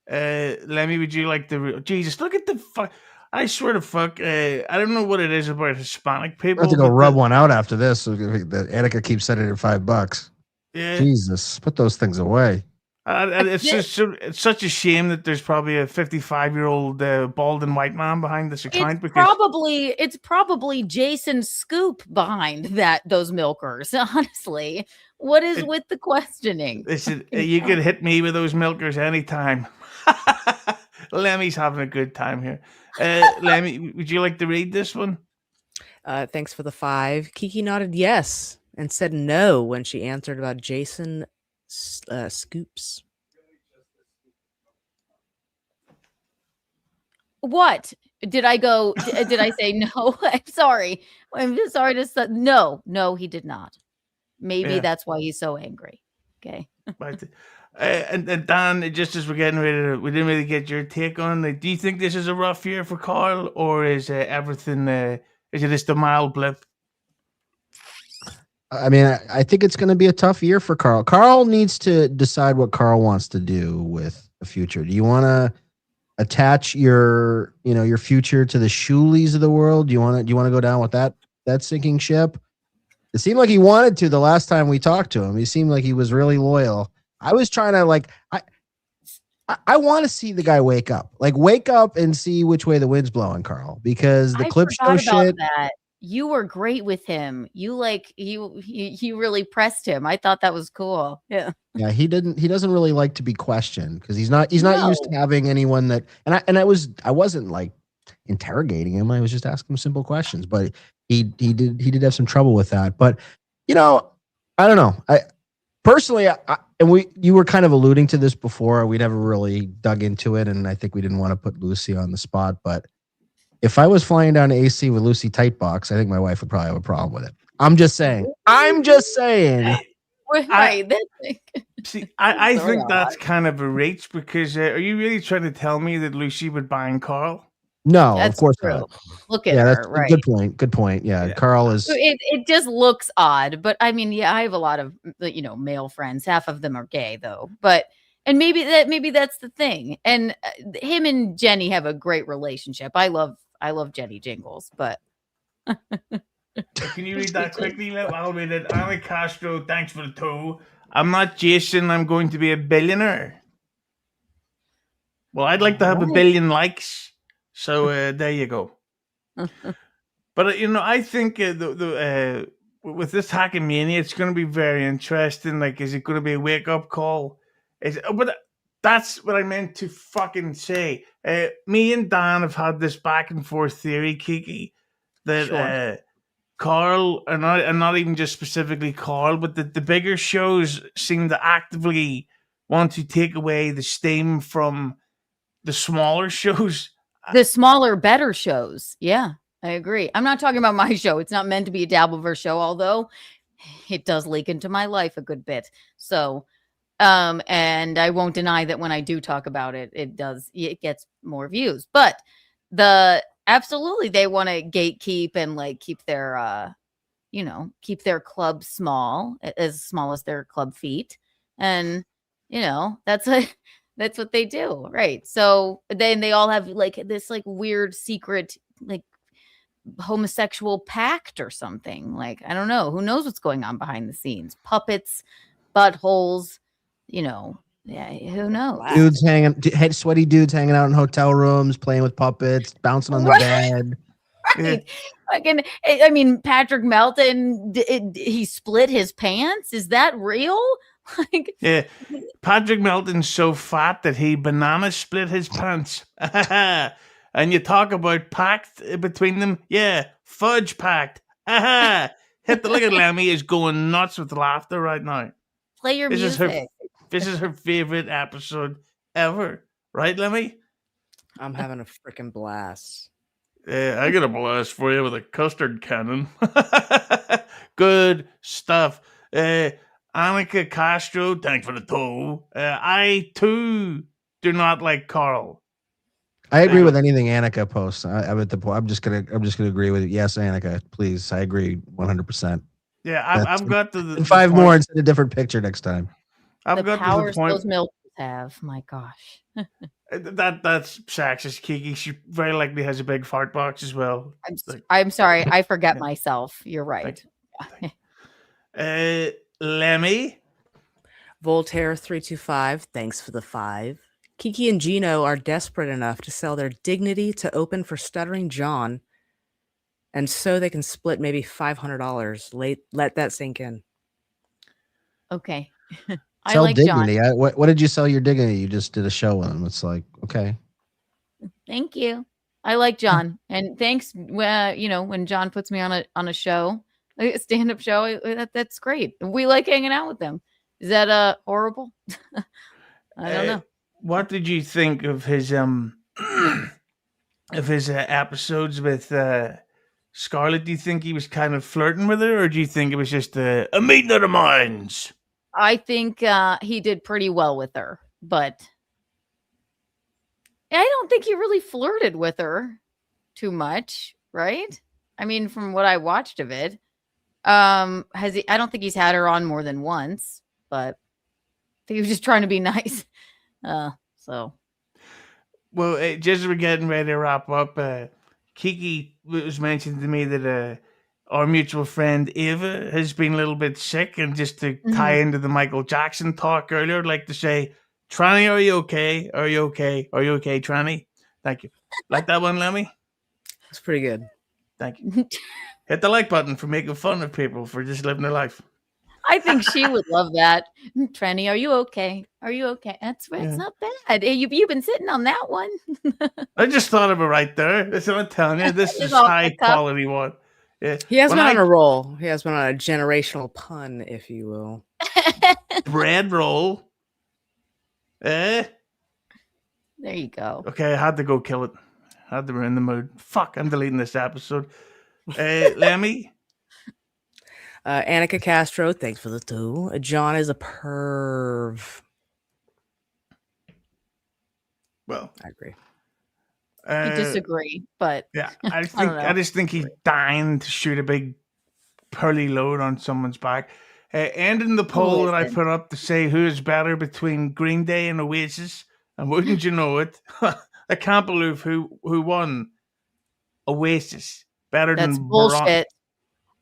Lemmi, would you like to... Jesus, look at the fuck... I swear to fuck, I don't know what it is about Hispanic people. I have to go rub one out after this. So the Annika keeps sending it $5. Yeah. Jesus, put those things away. It's such a shame that there's probably a 55-year-old bald and white man behind this account. It's probably Jason Scoop behind those milkers. Honestly, what is with the questioning? Listen, you could hit me with those milkers anytime. Lemmy's having a good time here. Lemmi, would you like to read this one? Thanks for the 5. Kiki nodded yes and said no when she answered about Jason Scoops. What did I go? Did I say no? I'm sorry. I'm just sorry to say no. No, he did not. Maybe that's why he's so angry. Okay. Right. And Dan, just as we're getting ready, we didn't really get your take on it. Do you think this is a rough year for Carl, or is everything? Is it just a mild blip? I mean, I think it's going to be a tough year for Carl. Carl needs to decide what Carl wants to do with the future. Do you want to attach your future to the Shuleys of the world? Do you want to go down with that sinking ship? It seemed like he wanted to the last time we talked to him. He seemed like he was really loyal. I was trying to I want to see the guy wake up and see which way the wind's blowing, Carl, because the clip show shit. That. You were great with him. You really pressed him. I thought that was cool. Yeah. Yeah. He doesn't really like to be questioned because he's not used to having anyone that, I wasn't like interrogating him. I was just asking him simple questions, but he did have some trouble with that. But, I don't know. Personally, you were kind of alluding to this before. We never really dug into it, and I think we didn't want to put Lucy on the spot. But if I was flying down to AC with Lucy Tightbox, I think my wife would probably have a problem with it. I'm just saying. Right. See, I think that's kind of a reach because are you really trying to tell me that Lucy would bang Carl? No, that's of course true. not. Look at her. That's right. Good point. Yeah, Carl is. It just looks odd, but I mean, I have a lot of male friends. Half of them are gay, though. And maybe that's the thing. And him and Jenny have a great relationship. I love Jenny Jingles, but Can you read that quickly? I'll read it. Anna Castro, thanks for the toe. I'm not Jason. I'm going to be a billionaire. Well, I'd like to have a billion likes. So there you go. But I think with this hacking mania, it's going to be very interesting. Like, is it going to be a wake up call? But that's what I meant to fucking say. Me and Dan have had this back and forth theory, Kiki, that Carl, and not even just specifically Carl, but the bigger shows seem to actively want to take away the steam from the smaller shows. The smaller, better shows. Yeah, I agree. I'm not talking about my show. It's not meant to be a Dabbleverse show, although it does leak into my life a good bit. So, and I won't deny that when I do talk about it, it gets more views. But absolutely, they want to gatekeep and like keep their, keep their club small as their club feet. And, that's what they do. Right. So then they all have like this like weird secret, like homosexual pact or something. Like, I don't know. Who knows what's going on behind the scenes? Puppets, buttholes, yeah, who knows? Sweaty dudes hanging out in hotel rooms, playing with puppets, bouncing on the bed. Right. I mean, Patrick Melton, he split his pants. Is that real? Yeah, Patrick Melton's so fat that he banana split his pants. And you talk about pact between them. Yeah, fudge pact. Look at Lemmi is going nuts with laughter right now. Play your music. This is her favorite episode ever. Right, Lemmi? I'm having a freaking blast. Yeah, I got a blast for you with a custard cannon. Good stuff. Annika Castro, thanks for the toe. I too do not like Carl. I agree with anything Annika posts. I'm just gonna agree with it. Yes, Annika, please. I agree 100%. Yeah, I've got to five more and send a different picture next time. I've got powers to the point those milks have. My gosh. That's sexist, Kiki. She very likely has a big fart box as well. I'm sorry, I forget myself. You're right. Lemmi, Voltaire 325. Thanks for the 5. Kiki and Gino are desperate enough to sell their dignity to open for Stuttering John, and so they can split maybe $500. Let that sink in. Okay. Sell like dignity. John. What did you sell your dignity? You just did a show with him. It's like, okay. Thank you. I like John, and thanks. When John puts me on a show, a stand-up show, that's great. We like hanging out with them. Is that horrible? I don't know. What did you think of his episodes with Scarlett? Do you think he was kind of flirting with her, or do you think it was just a meeting of the minds? I think he did pretty well with her, but I don't think he really flirted with her too much, right? I mean, from what I watched of it, I don't think he's had her on more than once, but I think he was just trying to be nice. Well, just as we're getting ready to wrap up, Kiki was mentioning to me that our mutual friend Ava has been a little bit sick, and just to tie into the Michael Jackson talk earlier, I'd like to say, Tranny, are you okay? Are you okay? Are you okay, Tranny? Thank you. Like that one, Lemmi? That's pretty good. Thank you. Hit the like button for making fun of people for just living their life. I think she would love that. Tranny, are you okay? Are you okay? It's not bad. You've been sitting on that one. I just thought of it right there. That's what I'm telling you. This is high quality one. Yeah. He has been on a roll. He has been on a generational pun, if you will. Bread roll. There you go. Okay, I had to go kill it. I had to ruin the mood. Fuck, I'm deleting this episode. Lemmi? Annika Castro, thanks for the 2. John is a perv. Well, I agree. I disagree, but yeah, I just think he's dying to shoot a big pearly load on someone's back. Ending the poll that I put up to say who is better between Green Day and Oasis, and wouldn't you know it, I can't believe who won. Oasis better That's than bullshit.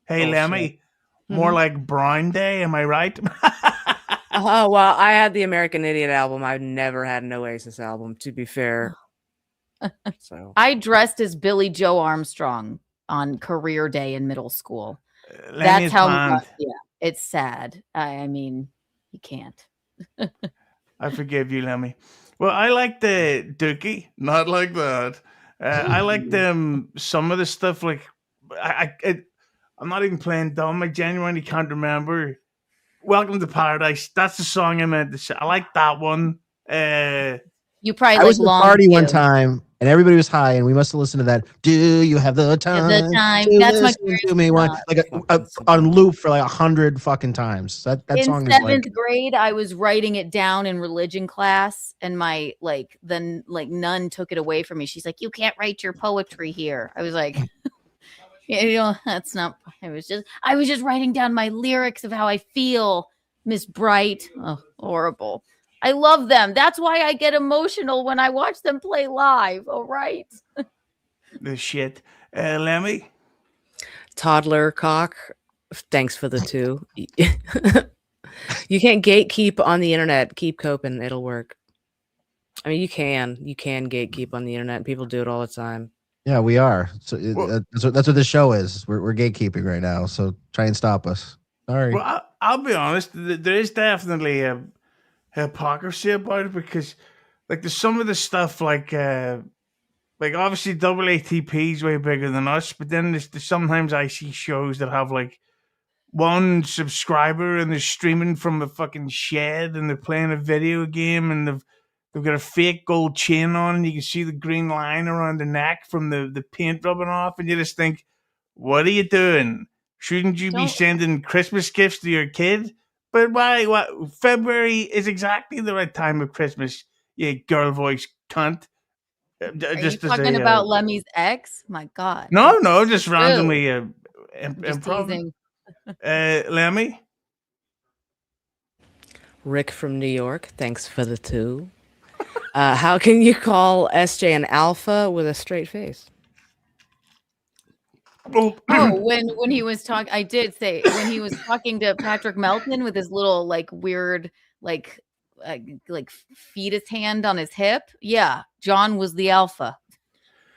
Hey, Lemmi, more like Brown Day. Am I right? Oh, well, I had the American Idiot album. I've never had an Oasis album, to be fair. So I dressed as Billy Joe Armstrong on career day in middle school. That's how much, it's sad. I mean, you can't. I forgive you, Lemmi. Well, I like the Dookie. Not like that. I like them. Some of the stuff, like I'm not even playing dumb. I genuinely can't remember. Welcome to Paradise. That's the song I meant to say. I like that one. You probably I was at a party one time, and everybody was high, and we must have listened to that. Do you have the time? That's my to me one like on loop for like 100 fucking times. That in song seventh is like, grade, I was writing it down in religion class, and my nun took it away from me. She's like, "You can't write your poetry here." I was like, that's not. I was just writing down my lyrics of how I feel, Miss Bright. Oh, horrible. I love them. That's why I get emotional when I watch them play live. All right. The shit. Lemmi? Toddler cock. Thanks for the 2. You can't gatekeep on the internet. Keep coping. It'll work. I mean, you can gatekeep on the internet. People do it all the time. Yeah, we are. So that's what this show is. We're gatekeeping right now. So try and stop us. Sorry. Well, I'll be honest. There is definitely a hypocrisy about it, because like there's some of the stuff like obviously AATP is way bigger than us, but then there's sometimes I see shows that have like 1 subscriber and they're streaming from a fucking shed and they're playing a video game and they've got a fake gold chain on and you can see the green line around the neck from the paint rubbing off, and you just think, what are you doing? Shouldn't you be sending Christmas gifts to your kid? But why? What? February is exactly the right time of Christmas. You girl voice cunt. Are you talking about Lemmy's ex? My God. No, just randomly improv. Lemmi? Rick from New York. Thanks for the 2. How can you call SJ an alpha with a straight face? Oh, when he was talking, I did say when he was talking to Patrick Melton with his little like weird like fetus hand on his hip. Yeah, John was the alpha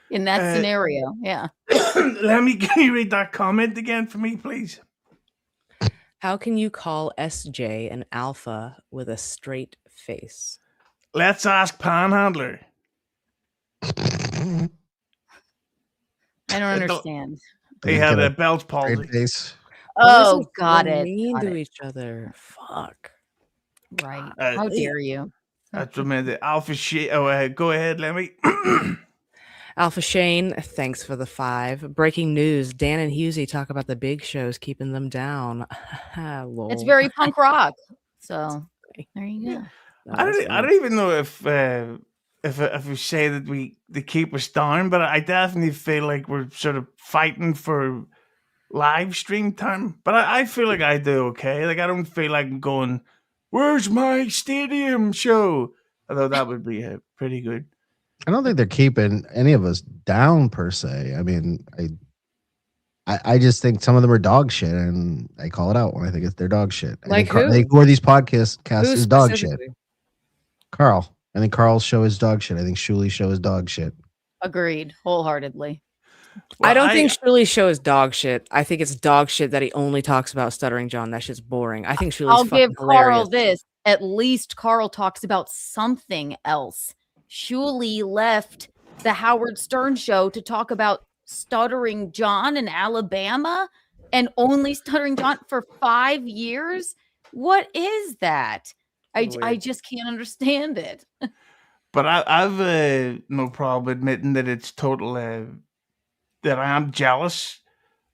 in that scenario. Yeah. Lemmi, can you read that comment again for me, please? How can you call SJ an alpha with a straight face? Let's ask Panhandler. I don't understand. They had a Bell's palsy. Oh, got it. Mean to each other. Fuck. Right. How dare you? That's tremendous. Alpha shit. Oh, go ahead, Lemmi. Alpha Shane, thanks for the 5. Breaking news: Dan and Husey talk about the big shows keeping them down. It's very punk rock. So there you go. I don't even know if we say that they keep us down, but I definitely feel like we're sort of fighting for live stream time. But I feel like I do okay. Like I don't feel like I'm going, where's my stadium show? Although that would be pretty good. I don't think they're keeping any of us down per se. I mean, I just think some of them are dog shit, and I call it out when I think they're dog shit. Like who? I think who are these podcasts is dog shit. Carl. I think Carl's show is dog shit. I think Shuli's show is dog shit. Agreed, wholeheartedly. Well, I don't think Shuli's show is dog shit. I think it's dog shit that he only talks about Stuttering John. That shit's boring. I think Shuli's fucking hilarious. I'll give Carl this. At least Carl talks about something else. Shuli left the Howard Stern show to talk about Stuttering John in Alabama and only Stuttering John for 5 years. What is that? I just can't understand it. But I've no problem admitting that it's total that I am jealous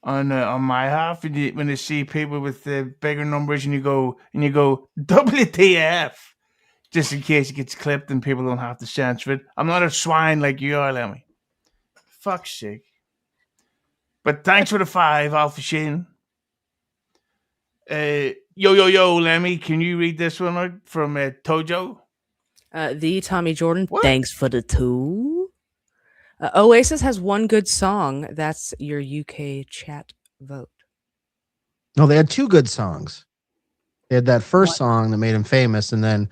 on my half when you see people with bigger numbers and you go WTF, just in case it gets clipped and people don't have to censor it. I'm not a swine like you are, Lemmi. Fuck's sake. But thanks for the 5, Alpha Shane. Yo, Lemmi, can you read this one out from Tojo? The Tommy Jordan, thanks for the 2. Oasis has one good song. That's your UK chat vote. No, they had two good songs. They had that first song that made him famous, and then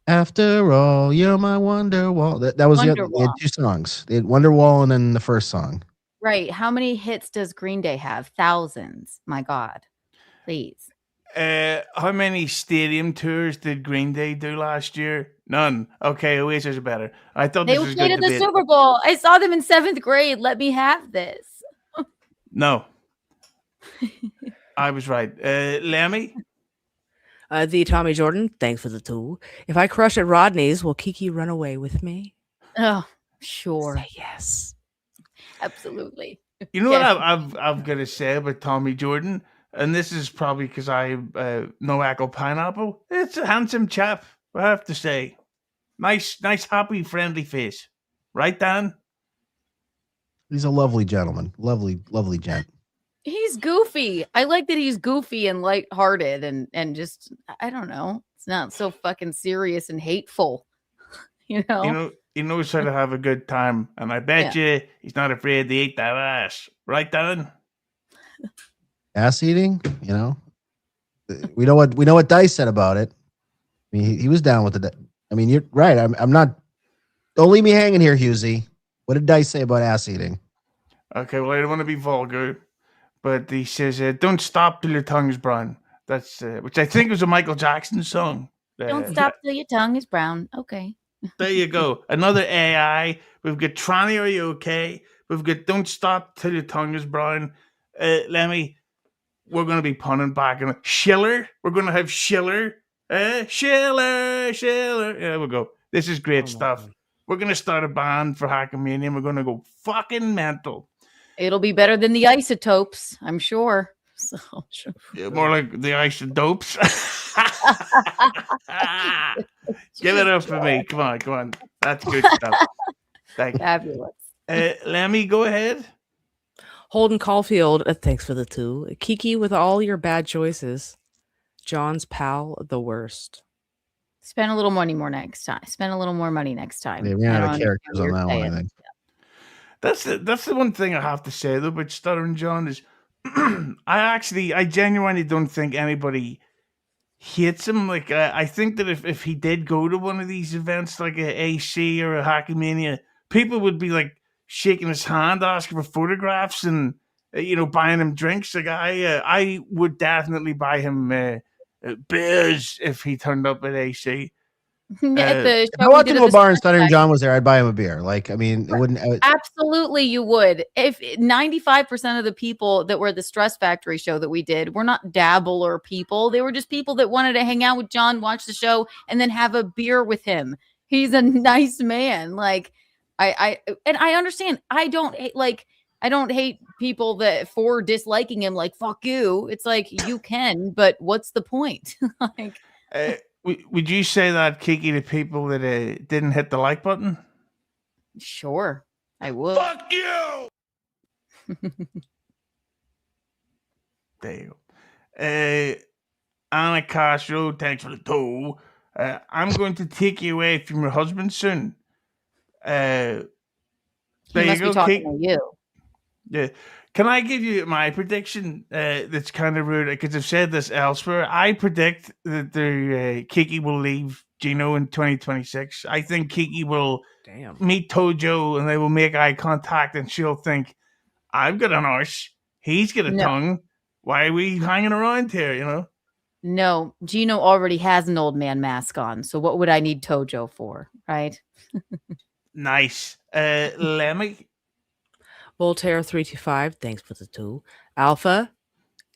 After All, You're My Wonderwall. That was the other. They had two songs. They had Wonderwall and then the first song. Right. How many hits does Green Day have? Thousands. My God. Please. How many stadium tours did Green Day do last year? None. Okay, Oasis are better. I thought They this was played good at the debate. Super Bowl. I saw them in 7th grade. Let me have this. No. I was right. Lemmi? The Tommy Jordan, thanks for the two. If I crush at Rodney's, will Kiki run away with me? Oh, sure. Say yes. Absolutely. You know what I've got to say about Tommy Jordan? And this is probably because I know Echo Pineapple. It's a handsome chap, I have to say. Nice, happy, friendly face. Right, Dan? He's a lovely gentleman. Lovely gent. He's goofy. I like that he's goofy and lighthearted and just, I don't know. It's not so fucking serious and hateful. You know? He knows how to have a good time. And I bet you he's not afraid to eat that ass. Right, Dan? Ass eating, we know what Dice said about it. I mean, he was down with it. I mean, you're right. I'm not. Don't leave me hanging here, Husey. What did Dice say about ass eating? Okay, well, I don't want to be vulgar, but he says, "Don't stop till your tongue is brown." That's which I think was a Michael Jackson song. Don't stop till your tongue is brown. Okay. There you go. Another AI. We've got Tranny, are you okay? We've got Don't Stop Till Your Tongue Is Brown. Lemmi, we're going to be punning back. And Schiller, we're going to have Schiller. Schiller. Yeah, we'll go. This is great stuff. God. We're going to start a band for Hackamania and we're going to go fucking mental. It'll be better than the Isotopes, I'm sure. So yeah, more like the Isotopes. Give it up for me. Come on. That's good stuff. Thank you. Fabulous. Lemmi, go ahead. Holden Caulfield, thanks for the two. Kiki, with all your bad choices. John's pal, the worst. Spend a little money more next time. Spend a little more money next time. Yeah, we ran out of characters on that one, I think. That's the one thing I have to say though about Stuttering John is I genuinely don't think anybody hates him. Like I think that if he did go to one of these events like a AC or a Hackamania, people would be like shaking his hand, asking for photographs, and buying him drinks. Like I would definitely buy him beers if he turned up at AC. If I walked into a bar and Stuttering John was there, I'd buy him a beer. Like, I mean, it wouldn't. Absolutely, you would. If 95% of the people that were at the Stress Factory show that we did were not dabbler people, they were just people that wanted to hang out with John, watch the show, and then have a beer with him. He's a nice man. Like, I understand. I don't hate people that for disliking him. Like, fuck you. It's like you can, but what's the point? Like. Would you say that, Kiki, to people that didn't hit the like button? Sure, I would. Fuck you! There you go. Anna Castro, thanks for the toe. I'm going to take you away from your husband soon. There you go, talking to you. Yeah. Can I give you my prediction that's kind of rude? Because I've said this elsewhere. I predict that Kiki will leave Gino in 2026. I think Kiki will meet Tojo and they will make eye contact and she'll think, I've got an arse. He's got a tongue. Why are we hanging around here, No, Gino already has an old man mask on. So what would I need Tojo for, right? Nice. Lemmi? Voltaire 325, thanks for the two. Alpha,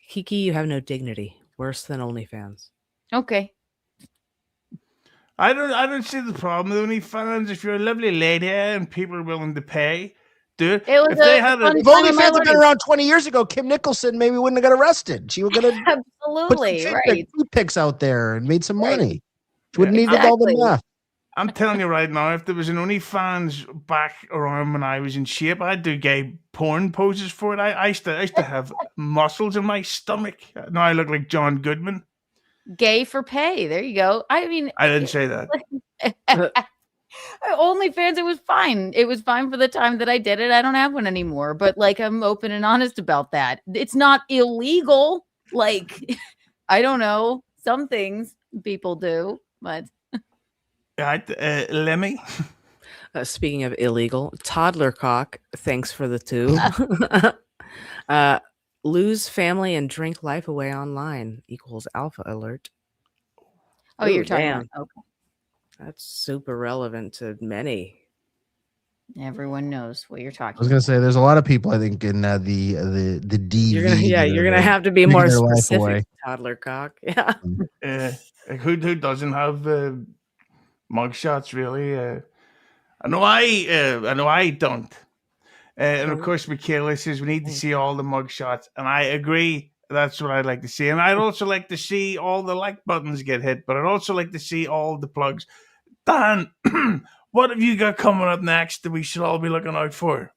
Kiki, you have no dignity. Worse than OnlyFans. Okay. I don't see the problem with OnlyFans. If you're a lovely lady and people are willing to pay, do it. If OnlyFans had been around 20 years ago, Kim Nicholson maybe wouldn't have got arrested. She would have absolutely put some pics out there and made some money. She wouldn't need all the meth. I'm telling you right now, if there was an OnlyFans back around when I was in shape, I'd do gay porn poses for it. I used to have muscles in my stomach. Now I look like John Goodman. Gay for pay. There you go. I mean, I didn't say that. OnlyFans, it was fine. It was fine for the time that I did it. I don't have one anymore, but like I'm open and honest about that. It's not illegal. Like, I don't know. Some things people do, but Lemmi. Speaking of illegal, toddler cock. Thanks for the two. Lose family and drink life away online equals alpha alert. Oh, you're talking about, okay. That's super relevant to many. Everyone knows what you're talking I was gonna say there's a lot of people I think in the DV. You're gonna have to be more specific. Toddler cock. Yeah. Like who doesn't have mugshots really? I know I don't. And of course, Michaela says we need to see all the mugshots, and I agree. That's what I'd like to see, and I'd also like to see all the like buttons get hit, but I'd also like to see all the plugs. Dan, what have you got coming up next that we should all be looking out for?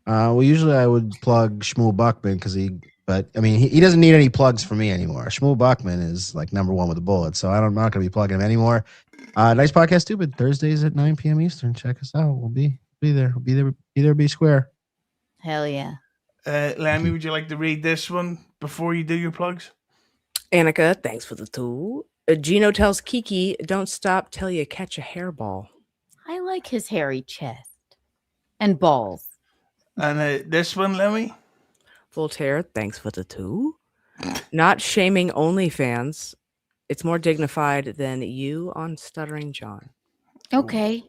Well, usually I would plug Shmuel Buckman but I mean, he doesn't need any plugs for me anymore. Shmuel Buckman is like number one with a bullet, so I'm not going to be plugging him anymore. Nice Podcast Stupid, Thursdays at 9 p.m. Eastern. Check us out. We'll be there. We'll be there. Be square. Hell yeah. Lemmi, would you like to read this one before you do your plugs? Annika, thanks for the tool. Gino tells Kiki, don't stop till you catch a hairball. I like his hairy chest and balls. And this one, Lemmi? Voltaire, thanks for the two. Not shaming OnlyFans. It's more dignified than you on Stuttering John. Okay.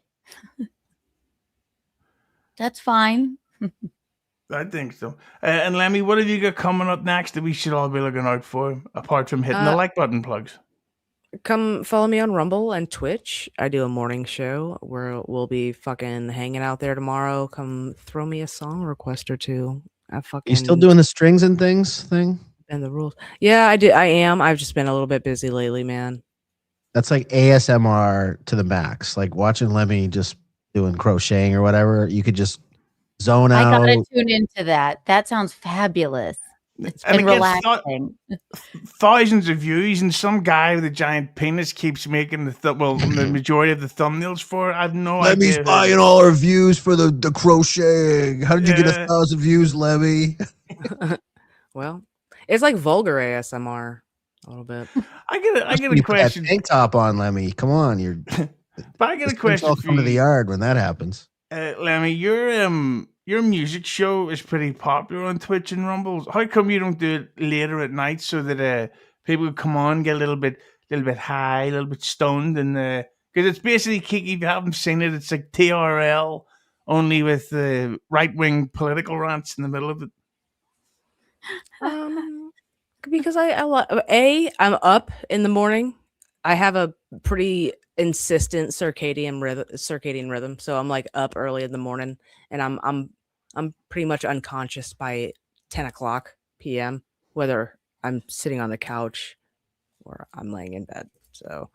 That's fine. I think so. And Lemmi, what have you got coming up next that we should all be looking out for, apart from hitting the like button plugs? Come follow me on Rumble and Twitch. I do a morning show where we'll be fucking hanging out there tomorrow. Come throw me a song request or two. You still doing the strings and things thing? And the rules. Yeah, I do. I am. I've just been a little bit busy lately, man. That's like ASMR to the max. Like watching Lemmi just doing crocheting or whatever. You could just zone out. I gotta tune into that. That sounds fabulous. It's been relaxing. Thousands of views, and some guy with a giant penis keeps making the majority of the thumbnails for it. I've no idea. Lemmy's buying all our views for the crocheting. How did you get 1,000 views, Lemmi? Well, it's like vulgar ASMR a little bit. I get a question. Tank top on, Lemmi. Come on, But I get a question. All come to the yard when that happens. Lemmi, your music show is pretty popular on Twitch and Rumble. How come you don't do it later at night so that people could come on, get a little bit high, a little bit stoned, and because it's basically Kiki. If you haven't seen it, it's like TRL only with right-wing political rants in the middle of it. Because I'm up in the morning. I have a pretty insistent circadian rhythm, so I'm like up early in the morning, and I'm pretty much unconscious by 10 o'clock p.m. whether I'm sitting on the couch or I'm laying in bed. So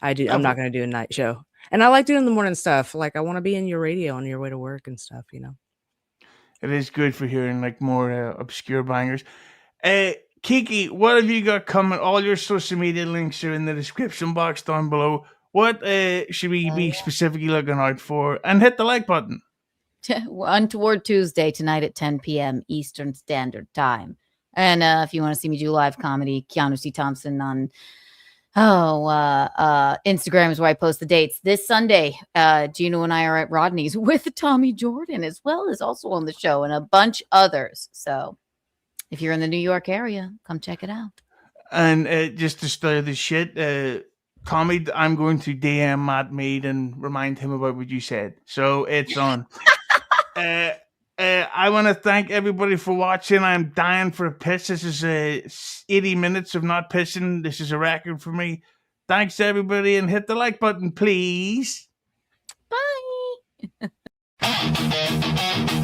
I'm not going to do a night show, and I like doing the morning stuff. Like I want to be in your radio on your way to work and stuff. It is good for hearing like more obscure bangers. Kiki, what have you got coming? All your social media links are in the description box down below. What should we be specifically looking out for? And hit the like button. Untoward Tuesday tonight at 10 p.m. Eastern Standard Time. And if you want to see me do live comedy, Keanu C. Thompson on Instagram is where I post the dates. This Sunday, Gino and I are at Rodney's with Tommy Jordan, as well as also on the show and a bunch others. So if you're in the New York area, come check it out. And just to stir the shit, Tommy, I'm going to DM Matt Mead and remind him about what you said. So it's on. I want to thank everybody for watching. I'm dying for a piss. This is 80 minutes of not pissing. This is a record for me. Thanks, everybody, and hit the like button, please. Bye.